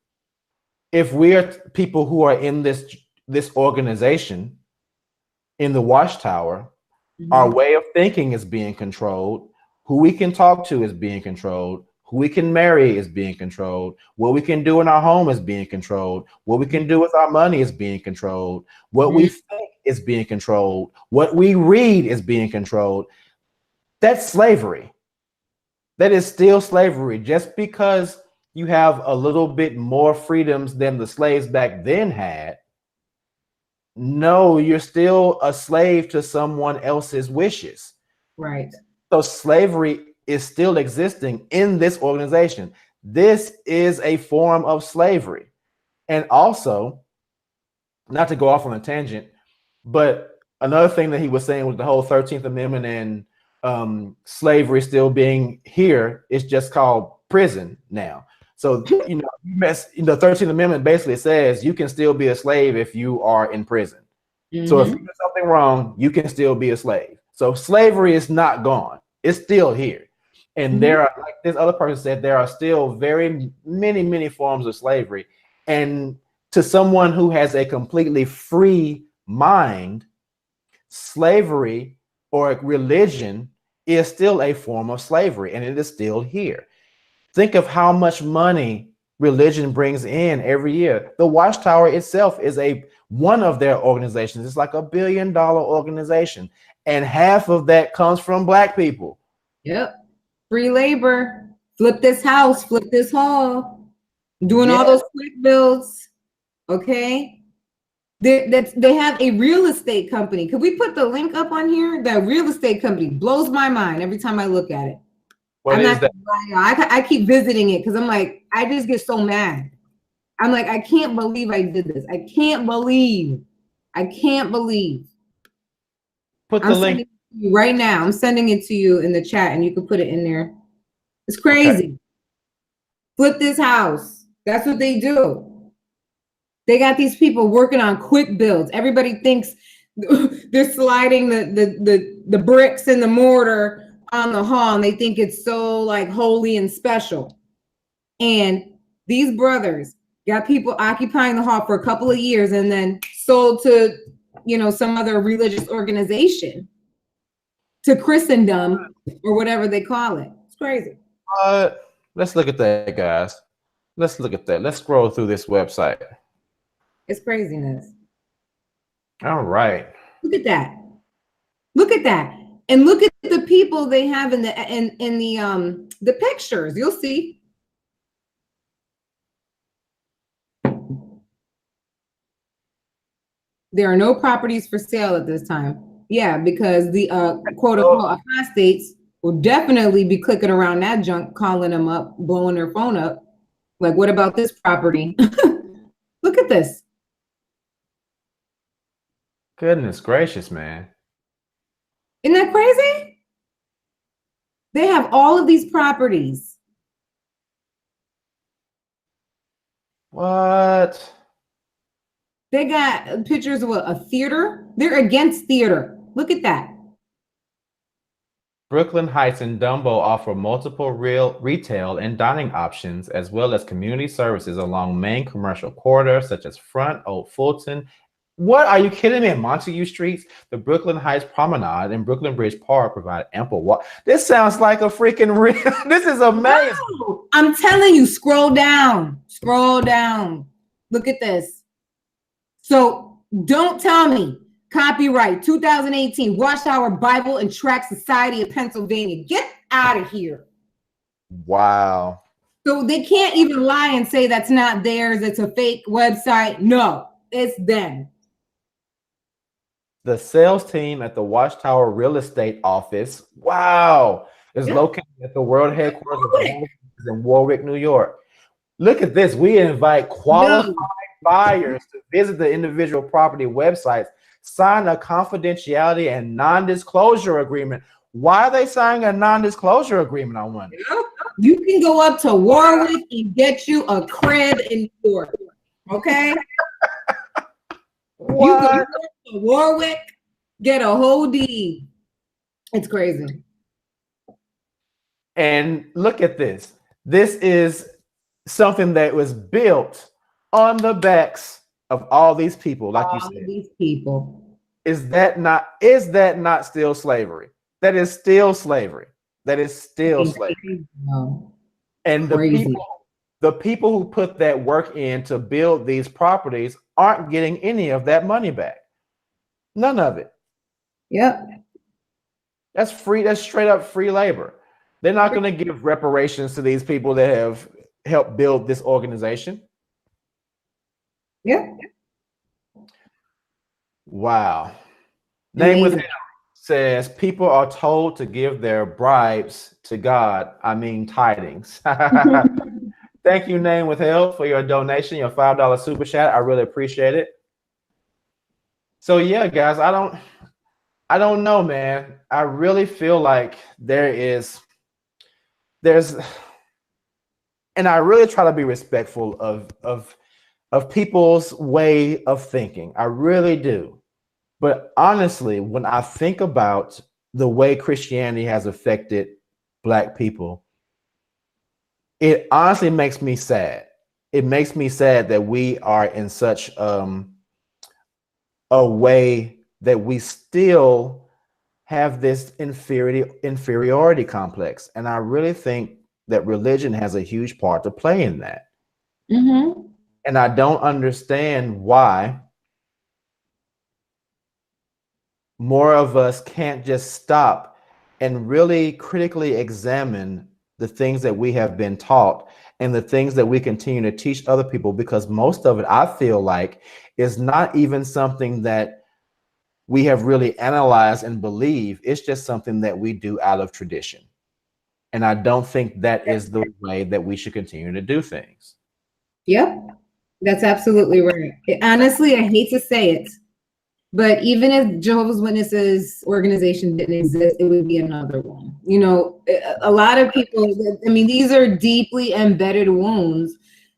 if we are people who are in this organization, in the Watchtower, our way of thinking is being controlled. Who we can talk to is being controlled. Who we can marry is being controlled. What we can do in our home is being controlled. What we can do with our money is being controlled. What we think is being controlled. What we read is being controlled. That's slavery. That is still slavery. Just because you have a little bit more freedoms than the slaves back then had, no, you're still a slave to someone else's wishes. Right. So slavery is still existing in this organization. This is a form of slavery. And also, not to go off on a tangent, but another thing that he was saying with the whole 13th Amendment and slavery still being here, is just called prison now. So, the 13th Amendment basically says you can still be a slave if you are in prison. So if you do something wrong, you can still be a slave. So slavery is not gone. It's still here. And there are, like this other person said, there are still very many forms of slavery. And to someone who has a completely free mind, slavery or religion is still a form of slavery, and it is still here. Think of how much money religion brings in every year. The Watchtower itself is one of their organizations. It's like $1 billion organization, and half of that comes from Black people. Yep. Free labor. Flip this house, flip this hall. Doing all those quick builds. Okay. They have a real estate company. Could we put the link up on here? That real estate company blows my mind every time I look at it. What is that? I keep visiting it because I'm like, I just get so mad. I'm like, I can't believe I did this. I can't believe. Put the link right now. I'm sending it to you in the chat, and you can put it in there. It's crazy. Okay. Flip this house. That's what they do. They got these people working on quick builds. Everybody thinks they're sliding the bricks and the mortar on the hall, and they think it's so like holy and special. And these brothers got people occupying the hall for a couple of years and then sold to, some other religious organization, to Christendom or whatever they call it. It's crazy. Let's look at that, guys. Let's look at that. Let's scroll through this website. It's craziness. All right. Look at that. Look at that. And look at the people they have in the pictures. You'll see. There are no properties for sale at this time. Yeah, because the quote unquote apostates will definitely be clicking around that junk, calling them up, blowing their phone up. Like, what about this property? Look at this. Goodness gracious, man. Isn't that crazy? They have all of these properties. What? They got pictures of a theater. They're against theater. Look at that. Brooklyn Heights and Dumbo offer multiple retail and dining options, as well as community services along main commercial corridors such as Front, Old Fulton. What, are you kidding me? In Montague Streets, the Brooklyn Heights Promenade and Brooklyn Bridge Park provide ample walk. This sounds like a freaking real. This is amazing. No, I'm telling you, scroll down. Scroll down. Look at this. So don't tell me. Copyright 2018 Watchtower Bible and Tract Society of Pennsylvania. Get out of here. Wow. So they can't even lie and say that's not theirs. It's a fake website. No, it's them. The sales team at the Watchtower Real Estate office, wow, is located at the world headquarters of in Warwick, New York. Look at this. We invite qualified buyers to visit the individual property websites, sign a confidentiality and non-disclosure agreement. Why are they signing a non-disclosure agreement, I wonder? You can go up to Warwick and get you a crib in New York. Okay? What? You can go to Warwick, get a whole deed. It's crazy. And look at this. This is something that was built on the backs of all these people, like you said. These people. Is that not still slavery? That is still slavery. That is still slavery. No. And the people who put that work in to build these properties aren't getting any of that money back. None of it. Yep. That's free. That's straight up free labor. They're not going to give reparations to these people that have helped build this organization. Yep. Wow. Name with him says people are told to give their bribes to God. I mean tithings. Thank you, Name Withheld, for your donation, your $5 super chat. I really appreciate it. So yeah, guys, I don't know, man. I really feel like there's, and I really try to be respectful of people's way of thinking. I really do. But honestly, when I think about the way Christianity has affected Black people, it honestly makes me sad. It makes me sad that we are in such a way that we still have this inferiority complex. And I really think that religion has a huge part to play in that. Mm-hmm. And I don't understand why more of us can't just stop and really critically examine the things that we have been taught and the things that we continue to teach other people, because most of it, I feel like, is not even something that we have really analyzed and believe. It's just something that we do out of tradition. And I don't think that is the way that we should continue to do things. Yep, that's absolutely right. Honestly, I hate to say it, but even if Jehovah's Witnesses organization didn't exist, it would be another one. You know, a lot of people, I mean, these are deeply embedded wounds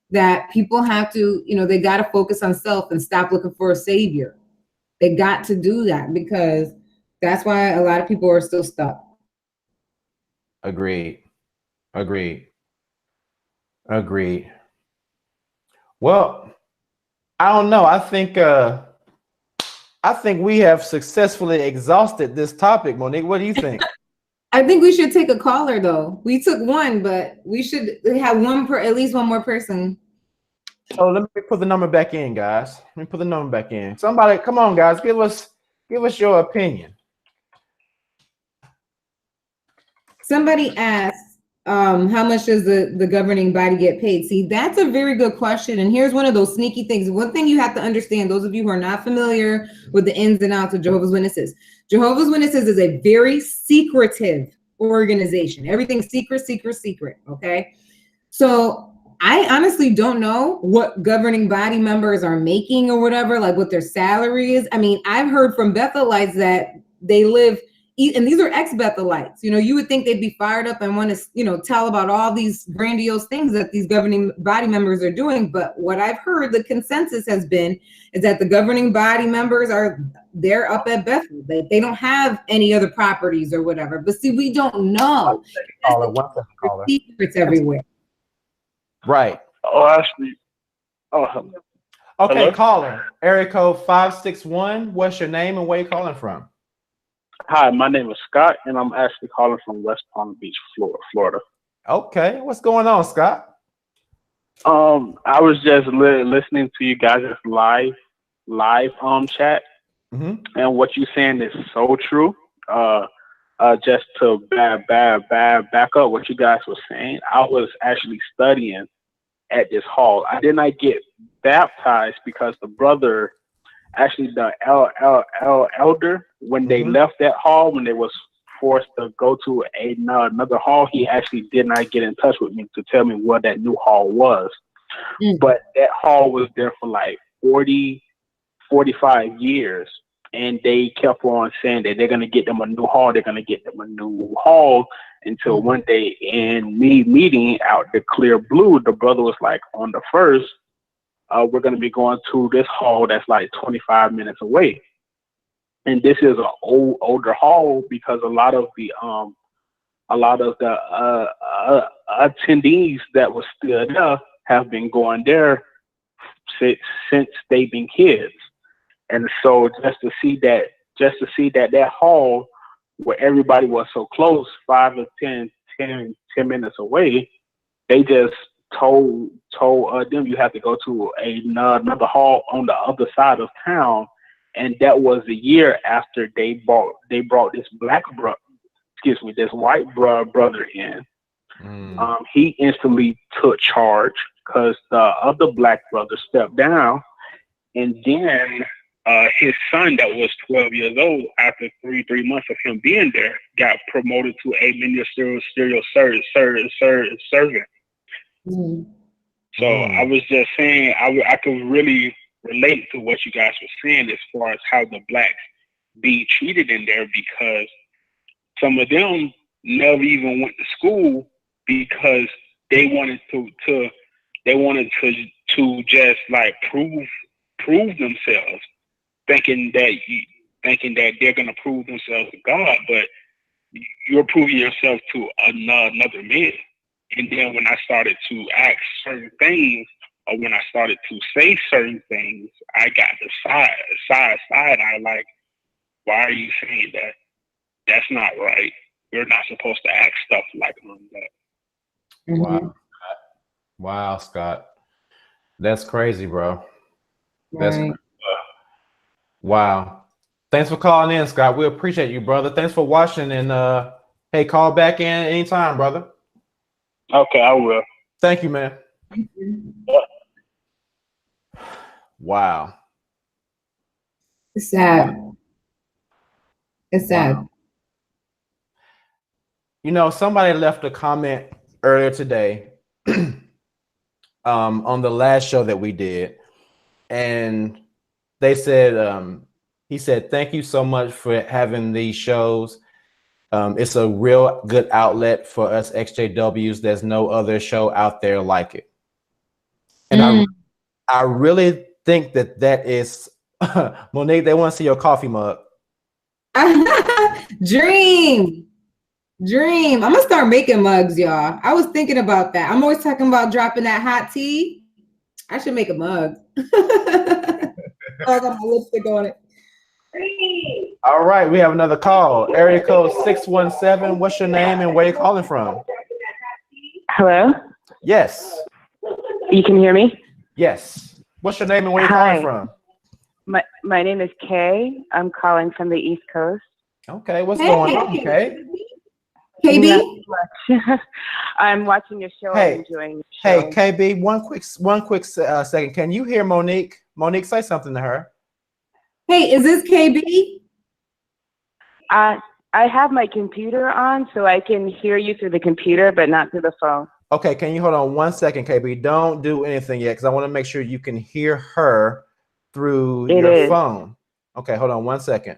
that people have to, you know, they got to focus on self and stop looking for a savior. They got to do that, because that's why a lot of people are still stuck. Agreed. Well, I don't know. I think we have successfully exhausted this topic, Monique. What do you think? I think we should take a caller, though. We took one, but we should have at least one more person. So let me put the number back in, guys. Let me put the number back in. Somebody, come on, guys, give us your opinion. Somebody asked, how much does the governing body get paid? See, that's a very good question. And here's one of those sneaky things. One thing you have to understand, those of you who are not familiar with the ins and outs of Jehovah's Witnesses. Jehovah's Witnesses is a very secretive organization. Everything's secret, okay? So I honestly don't know what governing body members are making or whatever, like what their salary is. I mean, I've heard from Bethelites that they live, and these are ex-Bethelites. You know, you would think they'd be fired up and want to, you know, tell about all these grandiose things that these governing body members are doing. But what I've heard, the consensus has been, is that the governing body members they're up at Bethel. They don't have any other properties or whatever. But see, we don't know. Caller. Secrets everywhere. Right. Oh, actually. Oh, hello. Okay, Hello? caller. Area code 561. What's your name and where you calling from? Hi, my name is Scott, and I'm actually calling from West Palm Beach, Florida. Okay, what's going on, Scott? I was just listening to you guys' live chat, Mm-hmm. and what you're saying is so true. just to back up what you guys were saying, I was actually studying at this hall. I did not get baptized because the brother, actually the elder, when they left that hall, when they was forced to go to another hall, he actually did not get in touch with me to tell me what that new hall was. But that hall was there for like 45 years. And they kept on saying that they're going to get them a new hall. They're going to get them a new hall until one day in me meeting out the clear blue, the brother was like, on the 1st, we're going to be going to this hall that's like 25 minutes away. And this is an older hall because a lot of the attendees that were still there have been going there since they've been kids. And so just to see that hall where everybody was so close, 5 or 10 minutes away, they just told them you have to go to another hall on the other side of town. And that was a year after they brought this this white brother in. He instantly took charge because the other black brother stepped down, and then his son that was 12 years old, after three months of him being there, got promoted to a ministerial servant. So I was just saying, I could really relate to what you guys were saying as far as how the blacks be treated in there, because some of them never even went to school because they wanted to just like prove themselves, thinking that they're gonna prove themselves to God, but you're proving yourself to another man. And then when I started to ask certain things, or when I started to say certain things, I got the side eye, like, why are you saying that? That's not right. You're not supposed to act stuff like that. Wow, Scott. That's crazy, bro. Right. Wow. Thanks for calling in, Scott. We appreciate you, brother. Thanks for watching, and hey, call back in anytime, brother. Okay, I will. Thank you, man. Wow. It's sad. It's sad. Wow. You know, somebody left a comment earlier today on the last show that we did, and they said, he said, thank you so much for having these shows. It's a real good outlet for us XJWs. There's no other show out there like it. And I really think that is Monique, they want to see your coffee mug. Dream. I'm gonna start making mugs, y'all. I was thinking about that. I'm always talking about dropping that hot tea. I should make a mug. I got my lipstick on it. All right, we have another call. Area code 617. What's your name and where you calling from? Hello? Yes. You can hear me? Yes. What's your name and where you calling from? My name is Kay. I'm calling from the East Coast. Okay, what's going on, Kay? KB? I'm watching your show and enjoying the show. Hey, KB, one quick second. Can you hear Monique? Monique, say something to her. Hey, is this KB? I have my computer on, so I can hear you through the computer, but not through the phone. Okay, can you hold on 1 second, KB? Don't do anything yet, because I want to make sure you can hear her through your phone. Okay, hold on 1 second.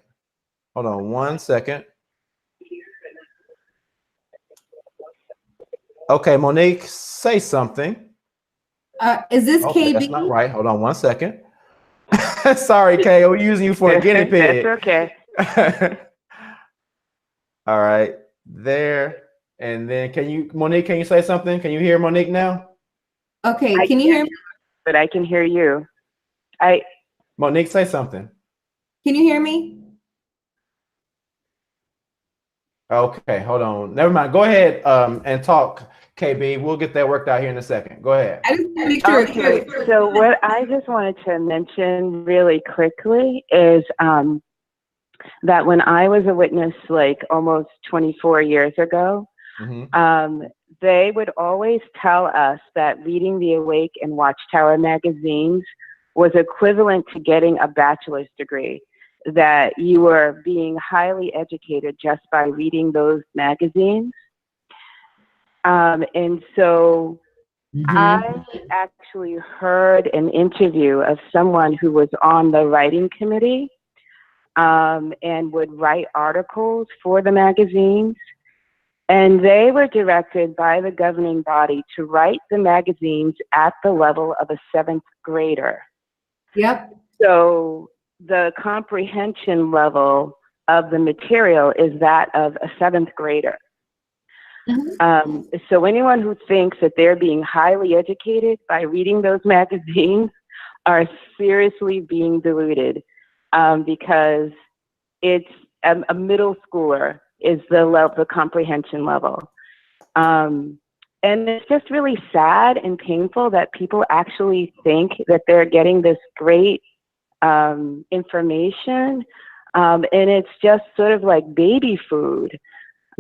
Hold on 1 second. Okay, Monique, say something. Is this Okay, KB? that's not right. Hold on 1 second. Sorry, Kay, we're using you for a guinea pig. That's okay. All right, there. And then Monique, can you say something? Can you hear Monique now? Okay, can you hear me? But I can hear you. Monique, say something. Can you hear me? Okay, hold on. Never mind. Go ahead and talk, KB. We'll get that worked out here in a second. Go ahead. I just want to make sure. Okay, so what I just wanted to mention really quickly is that when I was a witness, like almost 24 years ago, they would always tell us that reading the Awake and Watchtower magazines was equivalent to getting a bachelor's degree, that you were being highly educated just by reading those magazines. And so I actually heard an interview of someone who was on the writing committee and would write articles for the magazines. And they were directed by the governing body to write the magazines at the level of a 7th grader. Yep. So the comprehension level of the material is that of a 7th grader. So anyone who thinks that they're being highly educated by reading those magazines are seriously being deluded, because it's a middle schooler is the comprehension level. And it's just really sad and painful that people actually think that they're getting this great information, and it's just sort of like baby food.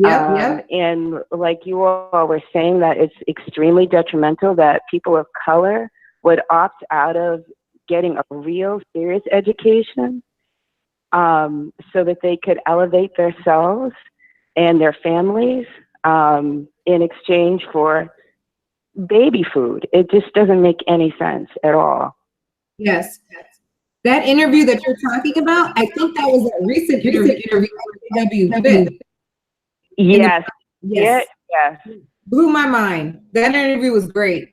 And like you all were saying, that it's extremely detrimental that people of color would opt out of getting a real serious education, so that they could elevate themselves and their families in exchange for baby food. It just doesn't make any sense at all. Yes. That interview that you're talking about, I think that was a recent interview with Yes. Yes. Blew my mind. That interview was great.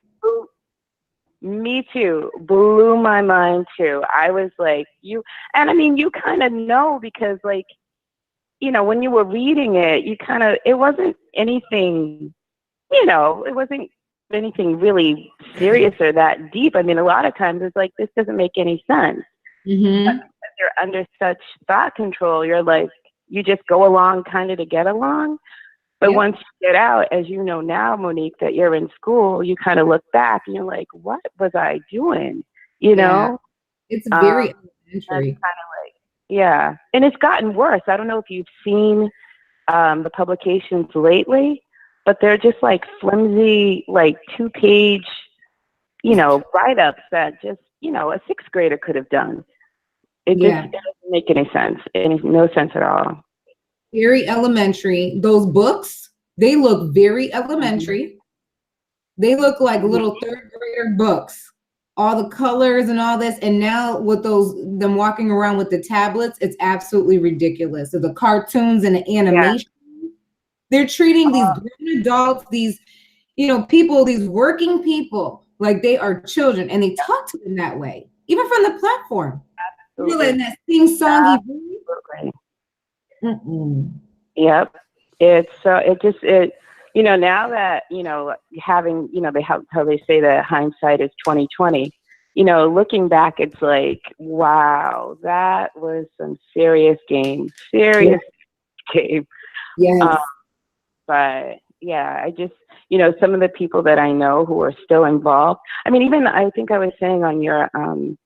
Me too. Blew my mind too. I was like, you kind of know, because like, when you were reading it, it wasn't anything, it wasn't anything really serious or that deep. I mean, a lot of times it's like, this doesn't make any sense. But because you're under such thought control, you're like, you just go along kind of to get along. But once you get out, as you know now, Monique, that you're in school, you kind of look back and you're like, what was I doing? You know? It's very elementary. Kind of like, yeah. And it's gotten worse. I don't know if you've seen the publications lately, but they're just like flimsy, like 2-page, write-ups that just, a 6th grader could have done. It doesn't make any sense. No sense at all. Very elementary. Those books, they look very elementary. They look like little 3rd grader books. All the colors and all this. And now with them walking around with the tablets, it's absolutely ridiculous. So the cartoons and the animation, they're treating these grown adults, these, people, these working people, like they are children, and they talk to them that way, even from the platform. Absolutely. And that sing song. Yep. It's now that, having, how they say that hindsight is 20/20, looking back, it's like, wow, that was some serious game. Yes. But yeah, I just, some of the people that I know who are still involved. I mean, even I think I was saying on your, on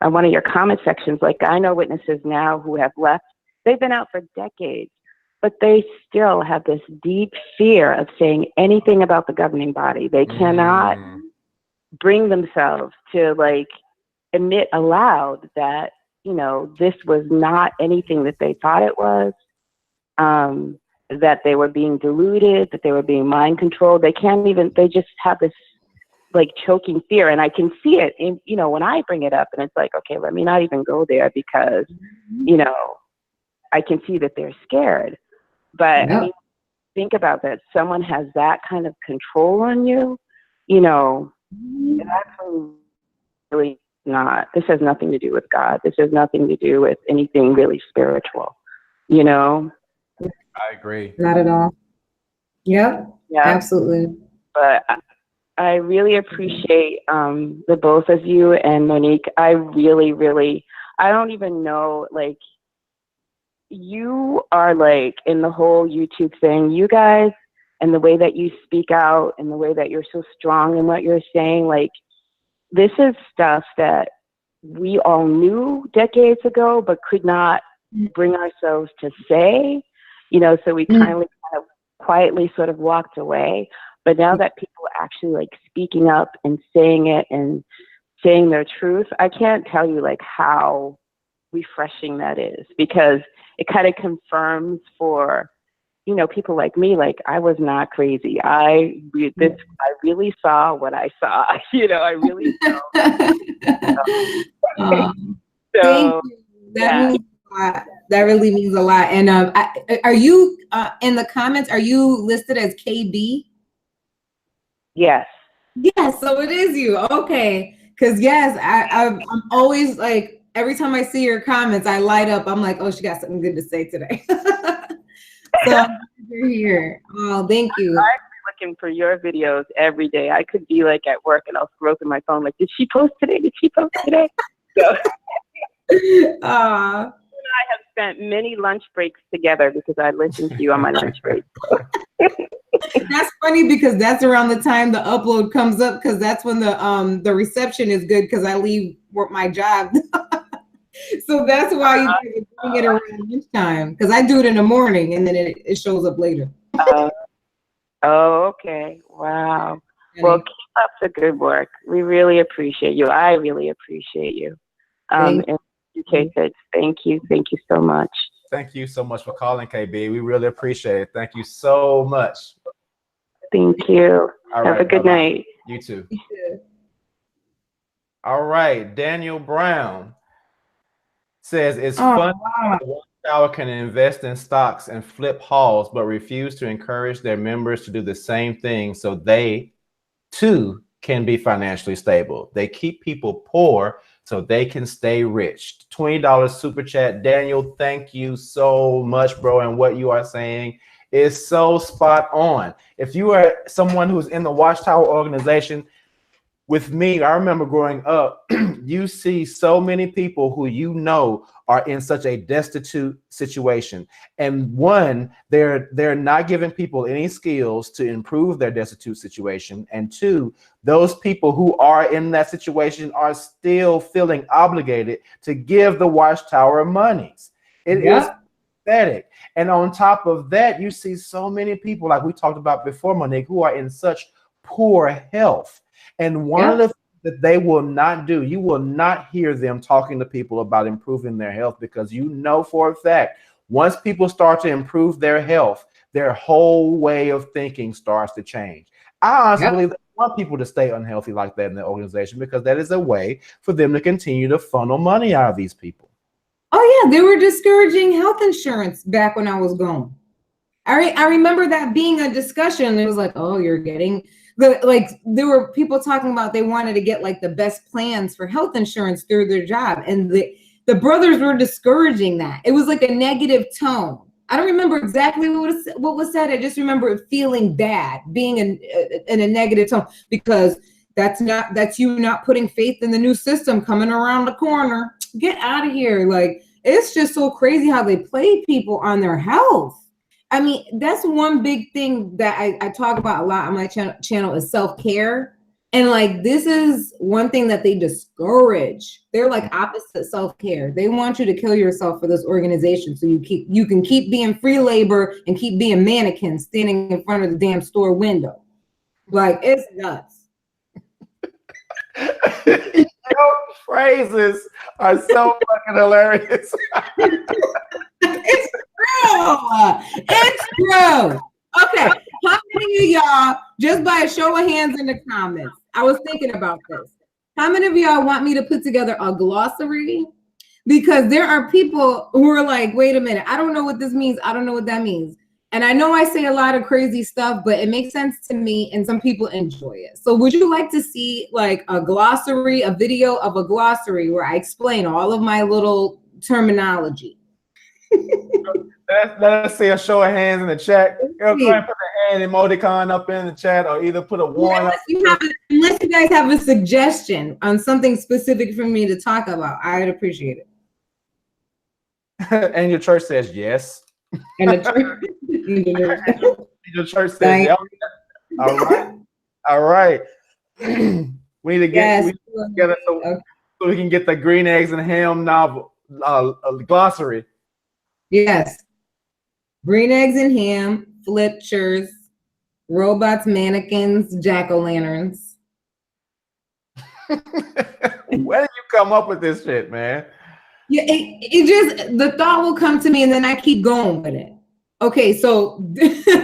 one of your comment sections, like I know witnesses now who have left. They've been out for decades, but they still have this deep fear of saying anything about the governing body. They cannot bring themselves to like admit aloud that, this was not anything that they thought it was, that they were being deluded, that they were being mind controlled. They just have this like choking fear. And I can see it in, when I bring it up, and it's like, okay, let me not even go there, because, I can see that they're scared. But I mean, think about that. Someone has that kind of control on you, it's actually really not. This has nothing to do with God. This has nothing to do with anything really spiritual, I agree. Not at all. Yep. Yeah. Absolutely. But I really appreciate the both of you and Monique. I really, really, I don't even know, like, you are like in the whole YouTube thing, you guys, and the way that you speak out and the way that you're so strong in what you're saying, like, this is stuff that we all knew decades ago, but could not bring ourselves to say, you know, so we kind of quietly sort of walked away. But now that people are actually like speaking up and saying it and saying their truth, I can't tell you like how refreshing that is, because it kind of confirms for, you know, people like me, like I was not crazy. I really saw what I saw. You know, I really saw. Thank you. That means a lot. That really means a lot. And are you in the comments? Are you listed as KB? Yes. Yes. So it is you. Okay. Because yes, I'm always like, every time I see your comments, I light up. I'm like, oh, she got something good to say today. So you're here. Oh, thank you. I'm looking for your videos every day. I could be like at work and I'll scroll through my phone like, did she post today? Did she post today? So I have spent many lunch breaks together because I listen to you on my lunch break. That's funny because that's around the time the upload comes up, because that's when the reception is good, because I leave work my job. So that's why you guys are doing it around lunchtime, because I do it in the morning and then it shows up later. Okay. Wow. Well, keep up the good work. We really appreciate you. I really appreciate you. And educated. Thank you. Thank you so much. Thank you so much for calling, KB. We really appreciate it. Thank you so much. Thank you. Have a good night. You too. All right. Daniel Brown says it's fun. Watchtower can invest in stocks and flip halls, but refuse to encourage their members to do the same thing so they too can be financially stable. They keep people poor so they can stay rich. $20 super chat. Daniel, thank you so much, bro. And what you are saying is so spot on. If you are someone who's in the Watchtower organization, with me, I remember growing up, you see so many people who you know are in such a destitute situation. And one, they're not giving people any skills to improve their destitute situation. And two, those people who are in that situation are still feeling obligated to give the Watchtower monies. It is pathetic. And on top of that, you see so many people, like we talked about before, Monique, who are in such poor health. And one of the things that they will not do, you will not hear them talking to people about improving their health, because you know for a fact, once people start to improve their health, their whole way of thinking starts to change. I honestly believe that I want people to stay unhealthy like that in the organization, because that is a way for them to continue to funnel money out of these people. Oh yeah, they were discouraging health insurance back when I was going. I remember that being a discussion. It was like, oh, you're getting there were people talking about they wanted to get like the best plans for health insurance through their job, and the brothers were discouraging that. It was like a negative tone. I don't remember exactly what was said. I just remember it feeling bad, being in a negative tone, because that's you not putting faith in the new system coming around the corner. Get out of here. Like, it's just so crazy how they play people on their health. I mean, that's one big thing that I talk about a lot on my channel is self-care. And like, this is one thing that they discourage. They're like opposite self-care. They want you to kill yourself for this organization so you can keep being free labor and keep being mannequins standing in front of the damn store window. Like, it's nuts. Your phrases are so fucking hilarious. It's true. It's true. Okay, how many of y'all, just by a show of hands in the comments, I was thinking about this. How many of y'all want me to put together a glossary? Because there are people who are like, wait a minute, I don't know what this means. I don't know what that means. And I know I say a lot of crazy stuff, but it makes sense to me and some people enjoy it. So would you like to see like a glossary, a video of a glossary where I explain all of my little terminology? Let's see a show of hands in the chat. Go ahead and put the hand emoticon up in the chat, or either put a one. Unless you guys have a suggestion on something specific for me to talk about, I'd appreciate it. And your church says yes. And the your church says yes. All right. We need to get together so we can get the green eggs and ham novel glossary. Yes. Green eggs and ham, flippers, robots, mannequins, jack-o'-lanterns. Where did you come up with this shit, man? Yeah, it just, the thought will come to me and then I keep going with it. Okay, so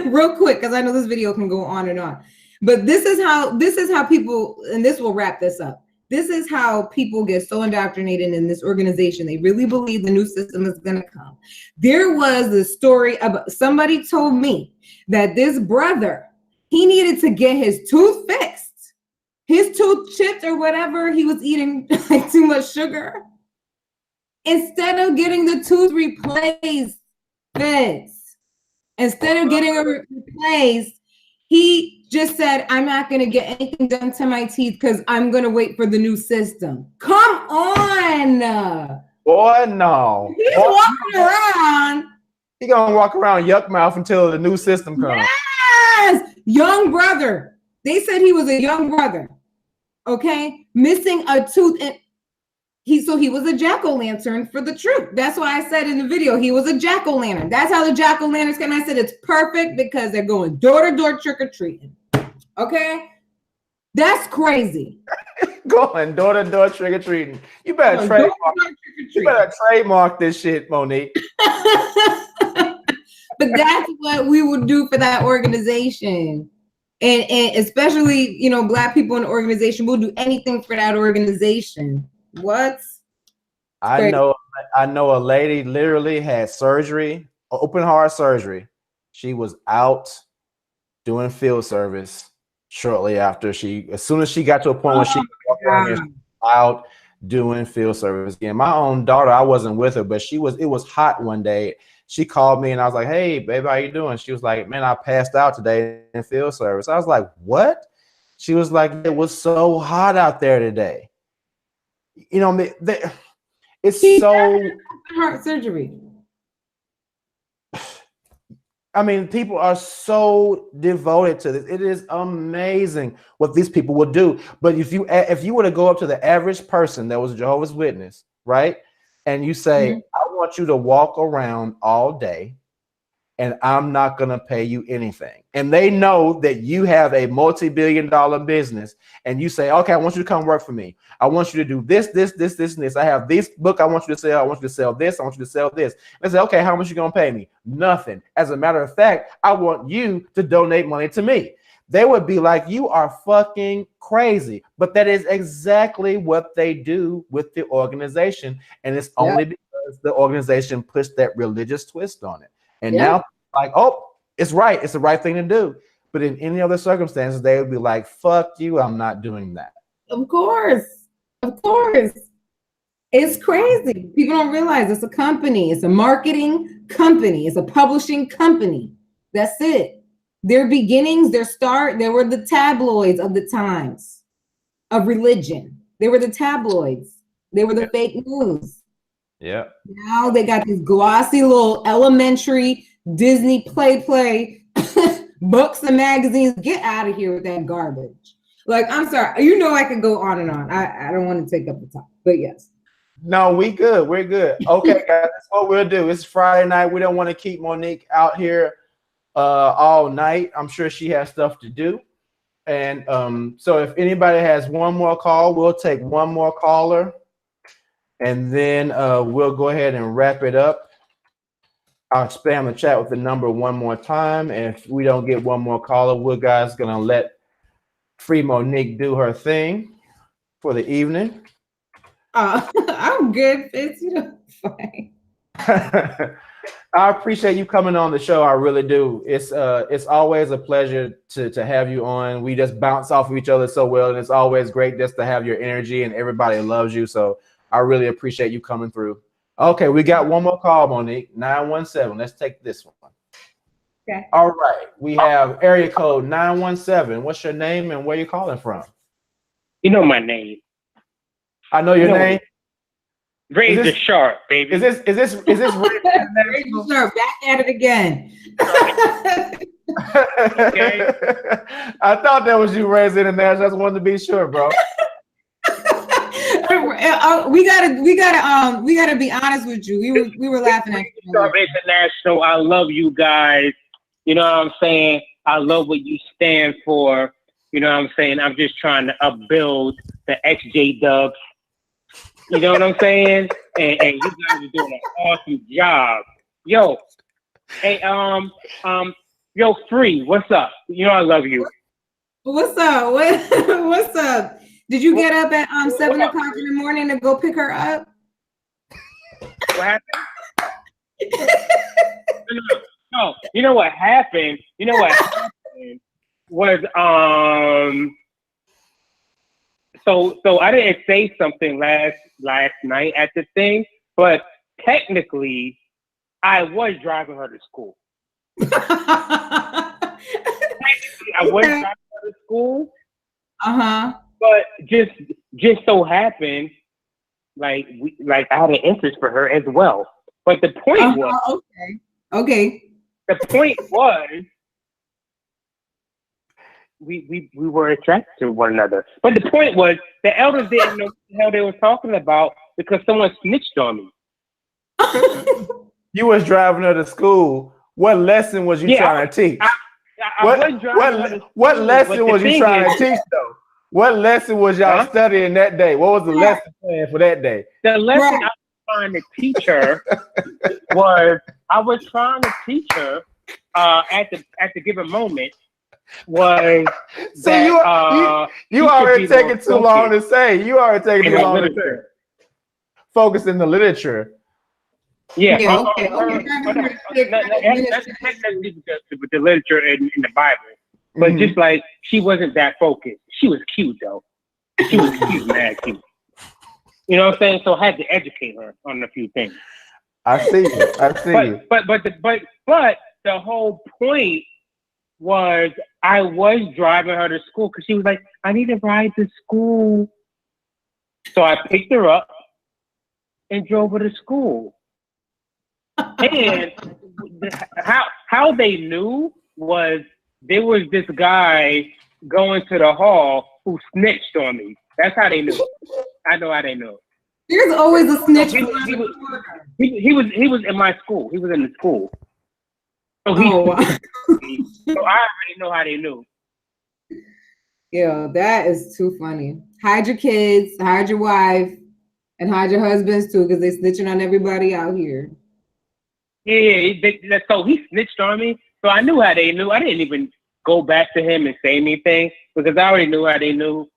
real quick, because I know this video can go on and on, but this is how people, and this will wrap this up. This is how people get so indoctrinated in this organization. They really believe the new system is going to come. There was a story about, somebody told me that this brother, he needed to get his tooth fixed, his tooth chipped or whatever. He was eating like too much sugar. Instead of getting the tooth replaced, instead of getting it replaced, he just said, I'm not going to get anything done to my teeth because I'm going to wait for the new system. Come on. Boy, no. He's walking around. He gonna walk around yuck mouth until the new system comes. Yes. Young brother. They said he was a young brother. Okay. Missing a tooth. And he was a jack-o'-lantern for the truth. That's why I said in the video, he was a jack-o'-lantern. That's how the jack-o'-lanterns came. I said it's perfect because they're going door-to-door trick-or-treating. Okay? That's crazy. Going door-to-door trick-or-treating. You better trademark this shit, Monique. But that's what we would do for that organization. And especially, you know, Black people in the organization, we'll do anything for that organization. What? I know a lady literally had surgery, open heart surgery. She was out doing field service shortly after as soon as she got to a point where she was out doing field service again. My own daughter, I wasn't with her, but it was hot one day. She called me and I was like, hey, baby, how you doing? She was like, man, I passed out today in field service. I was like, what? She was like, it was so hot out there today. You know, it's so heart surgery. I mean, people are so devoted to this. It is amazing what these people will do. But if you were to go up to the average person that was a Jehovah's Witness, right, and you say, I want you to walk around all day, and I'm not going to pay you anything. And they know that you have a multi-billion-dollar business. And you say, okay, I want you to come work for me. I want you to do this, this, this, this, and this. I have this book I want you to sell. I want you to sell this. I want you to sell this. And they say, okay, how much are you going to pay me? Nothing. As a matter of fact, I want you to donate money to me. They would be like, you are fucking crazy. But that is exactly what they do with the organization. And it's only because the organization pushed that religious twist on it. And now, like, oh, it's right. It's the right thing to do. But in any other circumstances, they would be like, fuck you. I'm not doing that. Of course. Of course. It's crazy. People don't realize it's a company. It's a marketing company. It's a publishing company. That's it. Their beginnings, their start, they were the tabloids of the times of religion. They were the tabloids. They were the fake news. Yeah. Now they got these glossy little elementary Disney play books and magazines. Get out of here with that garbage. Like, I'm sorry. You know I could go on and on. I don't want to take up the time, but yes. No, we good. We're good. Okay, guys, that's what we'll do. It's Friday night. We don't want to keep Monique out here all night. I'm sure she has stuff to do. And so if anybody has one more call, we'll take one more caller. And then we'll go ahead and wrap it up. I'll spam the chat with the number one more time. And if we don't get one more caller, we're guys going to let Free Monique do her thing for the evening. I'm good. It's fine. I appreciate you coming on the show. I really do. It's always a pleasure to have you on. We just bounce off of each other so well, and it's always great just to have your energy, and everybody loves you. So I really appreciate you coming through. Okay, we got one more call, Monique. 917. Let's take this one. Okay. All right. We have area code 917. What's your name and where you calling from? You know my name. I know your name. Razor Sharp, baby. Is this Razor Sharp, back at it again. Okay. I thought that was you, Razor International. I just wanted to be sure, bro. We gotta be honest with you. We were laughing at you. International, I love you guys. You know what I'm saying? I love what you stand for. You know what I'm saying? I'm just trying to upbuild the XJ Dubs. You know what I'm saying? And you guys are doing an awesome job. Yo, hey, yo, Free, what's up? You know I love you. What's up? What's up? Did you get up at 7 o'clock in the morning to go pick her up? What happened? No, you know what happened? You know what happened was so I didn't say something last night at the thing, but technically I was driving her to school. I was driving her to school. But just so happened, like I had an interest for her as well. But the point was okay. The point was we were attracted to one another. But the point was the elders didn't know what the hell they were talking about because someone snitched on me. You was driving her to school. What lesson was you trying to teach? What lesson was you trying to teach though? What lesson was y'all studying that day? What was the lesson plan for that day? The lesson I was trying to teach her was at the given moment was so that, you already taking too long to say. You already taking too long to say. Focus in the literature. Okay. That's with the literature in the Bible. But just like she wasn't that focused. She was cute though. She was cute, mad cute. You know what I'm saying? So I had to educate her on a few things. I see you. But the whole point was I was driving her to school because she was like, I need to ride to school. So I picked her up and drove her to school. And how they knew was there was this guy going to the hall who snitched on me. That's how they knew. I know how they knew. There's always a snitch. He was in my school. He was in the school. So so I already know how they knew. Yeah, that is too funny. Hide your kids, hide your wife, and hide your husbands too, because they snitching on everybody out here. Yeah, so he snitched on me. So I knew how they knew. I didn't even go back to him and say anything because I already knew how they knew.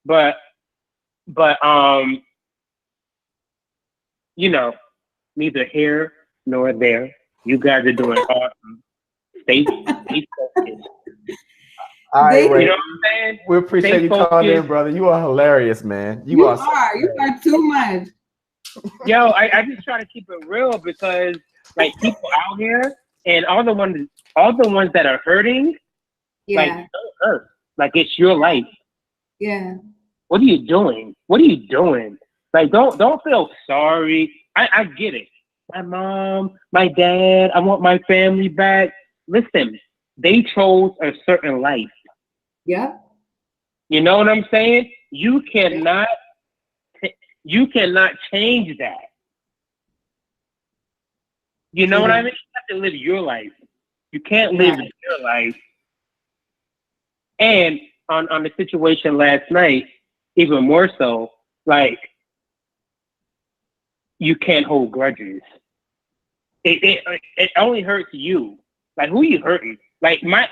But you know, neither here nor there. You guys are doing awesome. Stay focused. All right, you know what I'm saying? We appreciate you calling in, brother. You are hilarious, man. You are too much. Yo, I just try to keep it real because like people out here and all the ones that are hurting, like don't hurt. Like it's your life. Yeah. What are you doing? Like don't feel sorry. I get it. My mom, my dad, I want my family back. Listen, they chose a certain life. Yeah. You know what I'm saying? You cannot change that. You know what I mean? You have to live your life. You can't live your life. And on the situation last night, even more so, like you can't hold grudges. It only hurts you. Like who you hurting? Like my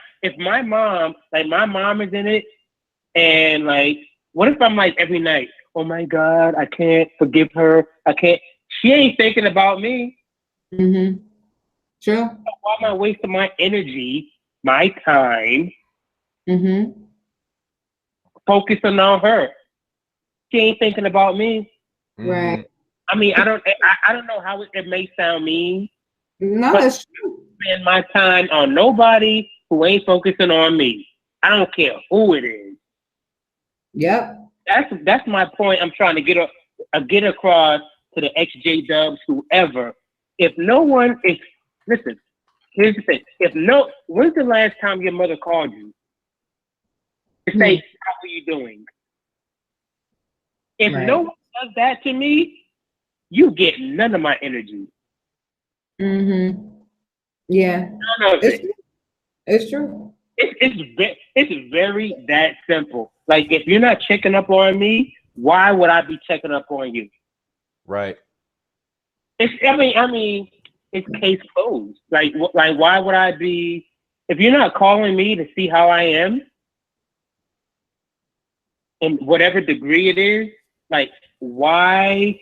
mom is in it, and like what if I'm like every night, oh my God, I can't forgive her. I can't. She ain't thinking about me. Mm-hmm. True. So why am I wasting my energy, my time, focusing on her? She ain't thinking about me. Right. I mean, I don't know how it may sound mean. No, that's true. Spend my time on nobody who ain't focusing on me. I don't care who it is. Yep. That's my point. I'm trying to get across to the XJ Dubs, whoever. Listen, here's the thing. When's the last time your mother called you to say, how are you doing? If no one does that to me, you get none of my energy. Mm-hmm. Yeah. None of It's it. true. It's true. It's very that simple. Like, if you're not checking up on me, why would I be checking up on you? Right. I mean, it's case closed. Like, why would I be? If you're not calling me to see how I am, in whatever degree it is, like, why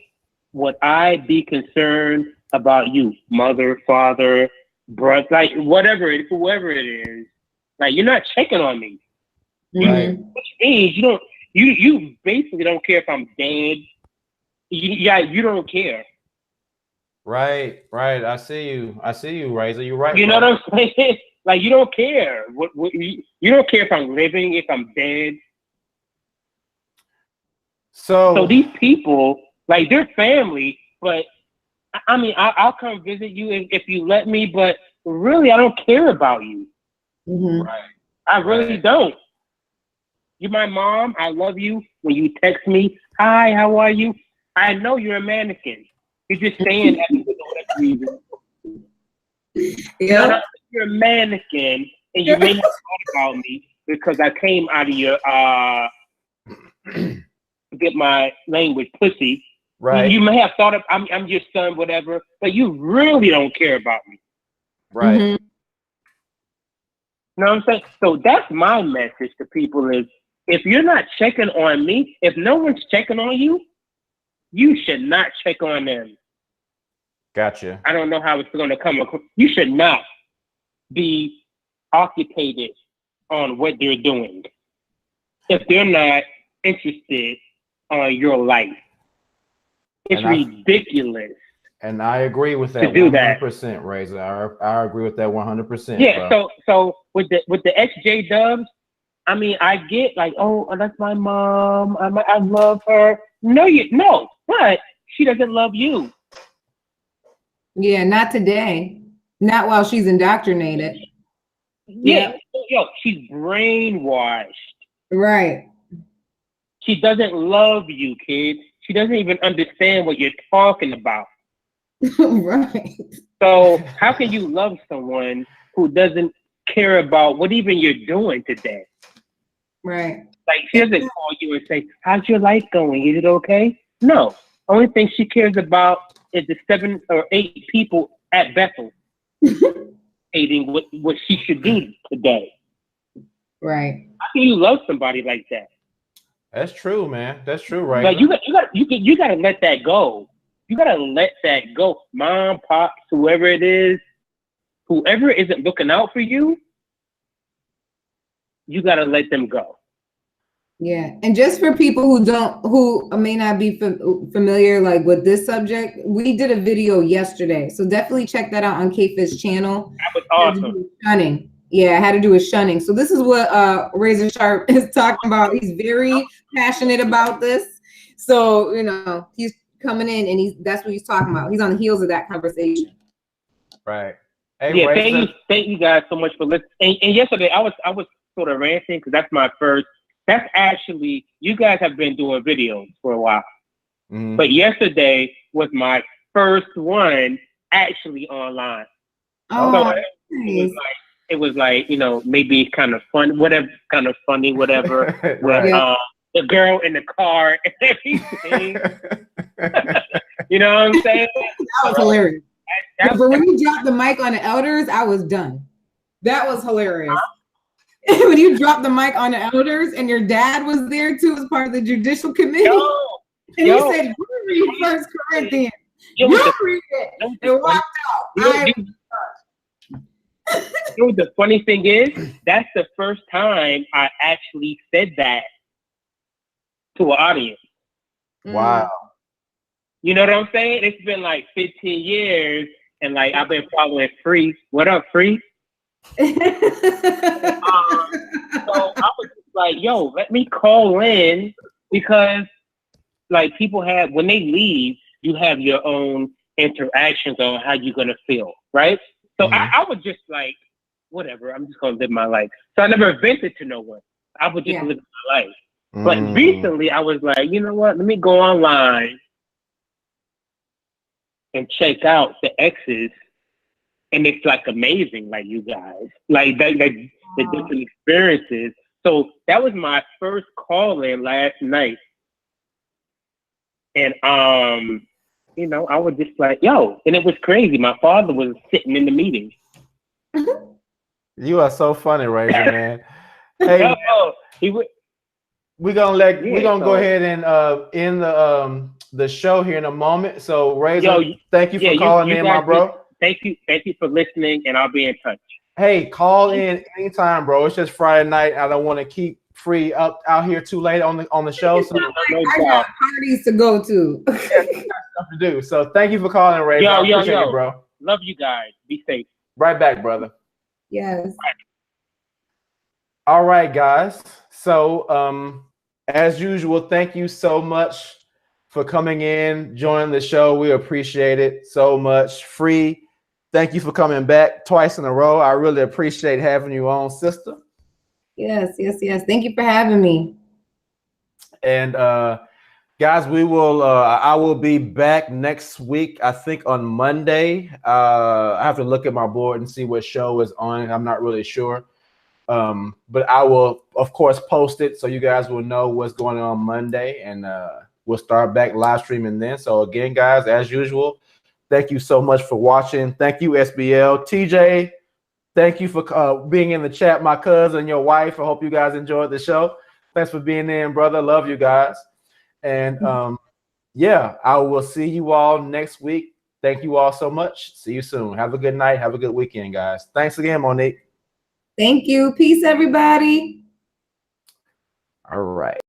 would I be concerned about you, mother, father, brother, like whatever it, whoever it is? Like, you're not checking on me. Right. Which means you basically don't care if I'm dead. You don't care. Right. I see you, Razor. You're right. You know bro. what I'm saying? Like, you don't care. You don't care if I'm living, if I'm dead. So these people, like, they're family, but I mean, I'll come visit you if you let me, but really, I don't care about you. Mm-hmm. Right. I really don't. You're my mom. I love you. When you text me, hi, how are you? I know you're a mannequin. You're just saying that for whatever reason. Yeah. You're a mannequin, and you may have thought about me because I came out of your forget my language, pussy. Right. You may have thought of I'm your son, whatever, but you really don't care about me. Right. Mm-hmm. You know what I'm saying? So that's my message to people is, if you're not checking on me, if no one's checking on you, you should not check on them. Gotcha. I don't know how it's going to come across. You should not be occupied on what they're doing if they're not interested on your life. It's ridiculous. And I agree with that 100%, Razor. I agree with that 100%. Yeah. Bro. So with the XJ Dubs, I mean, I get like, oh, that's my mom. I love her. No, but she doesn't love you. Yeah, not today. Not while she's indoctrinated. Yeah. Yo, she's brainwashed. Right. She doesn't love you, kid. She doesn't even understand what you're talking about. Right. So how can you love someone who doesn't care about what even you're doing today? Right. Like, she doesn't call you and say, how's your life going? Is it okay? No. Only thing she cares about is the 7 or 8 people at Bethel hating what she should do today. Right. How can you love somebody like that? That's true, man. That's true, right? Like, you gotta let that go. You gotta let that go. Mom, pops, whoever it is, whoever isn't looking out for you, you gotta let them go. Yeah, and just for people who may not be familiar like with this subject, we did a video yesterday, so definitely check that out on K-Fiz's channel. That was awesome. Shunning. Yeah, I had to do with shunning. So this is what Razor Sharp is talking about. He's very passionate about this. So he's coming in and that's what he's talking about. He's on the heels of that conversation. Right. Hey, Yeah, Razor. thank you guys so much for listening. And yesterday I was sort of ranting because that's my first. That's actually, you guys have been doing videos for a while. Mm-hmm. But yesterday was my first one actually online. Oh, so it was like, maybe kind of fun, whatever, kind of funny, whatever. Right. The girl in the car and everything. You know what I'm saying? That was hilarious. But when you dropped the mic on the elders, I was done. That was hilarious. When you dropped the mic on the elders and your dad was there too as part of the judicial committee, and you said, "You read 1 Corinthians, you read it," and walked out. The funny thing is, that's the first time I actually said that to an audience. Wow. You know what I'm saying? It's been like 15 years, and like I've been following Free. What up, Free? So I was just like, yo, let me call in, because like people have, when they leave, you have your own interactions on how you're gonna feel, right? So I was just like, whatever, I'm just gonna live my life. So I never vented to no one. I would just live my life. But recently, I was like, you know what? Let me go online and check out the exes, and it's like amazing. Like you guys, like the different experiences. So that was my first call in last night, and you know, I was just like, yo, and it was crazy. My father was sitting in the meeting. You are so funny, Razor, man. Hey, we're gonna go ahead and end the show here in a moment. So Razor, thank you for calling in, my bro. Thank you for listening, and I'll be in touch. Hey, call in anytime, bro. It's just Friday night. I don't want to keep free out here too late on the show. So I got parties to go to. Yeah, stuff to do. So thank you for calling, Razor. I appreciate you, bro. Love you guys. Be safe. Right back, brother. Yes. All right, guys. So as usual, thank you so much for coming in, joining the show. We appreciate it so much. Free, thank you for coming back twice in a row. I really appreciate having you on, sister. Yes. Thank you for having me. And guys, we will I will be back next week, I think on Monday. I have to look at my board and see what show is on. I'm not really sure. But I will, of course, post it so you guys will know what's going on Monday, and we'll start back live streaming then. So again, guys, as usual, thank you so much for watching. Thank you, SBL. TJ, thank you for being in the chat, my cousin, your wife. I hope you guys enjoyed the show. Thanks for being in, brother. Love you guys. And yeah, I will see you all next week. Thank you all so much. See you soon. Have a good night. Have a good weekend, guys. Thanks again, Monique. Thank you. Peace, everybody. All right.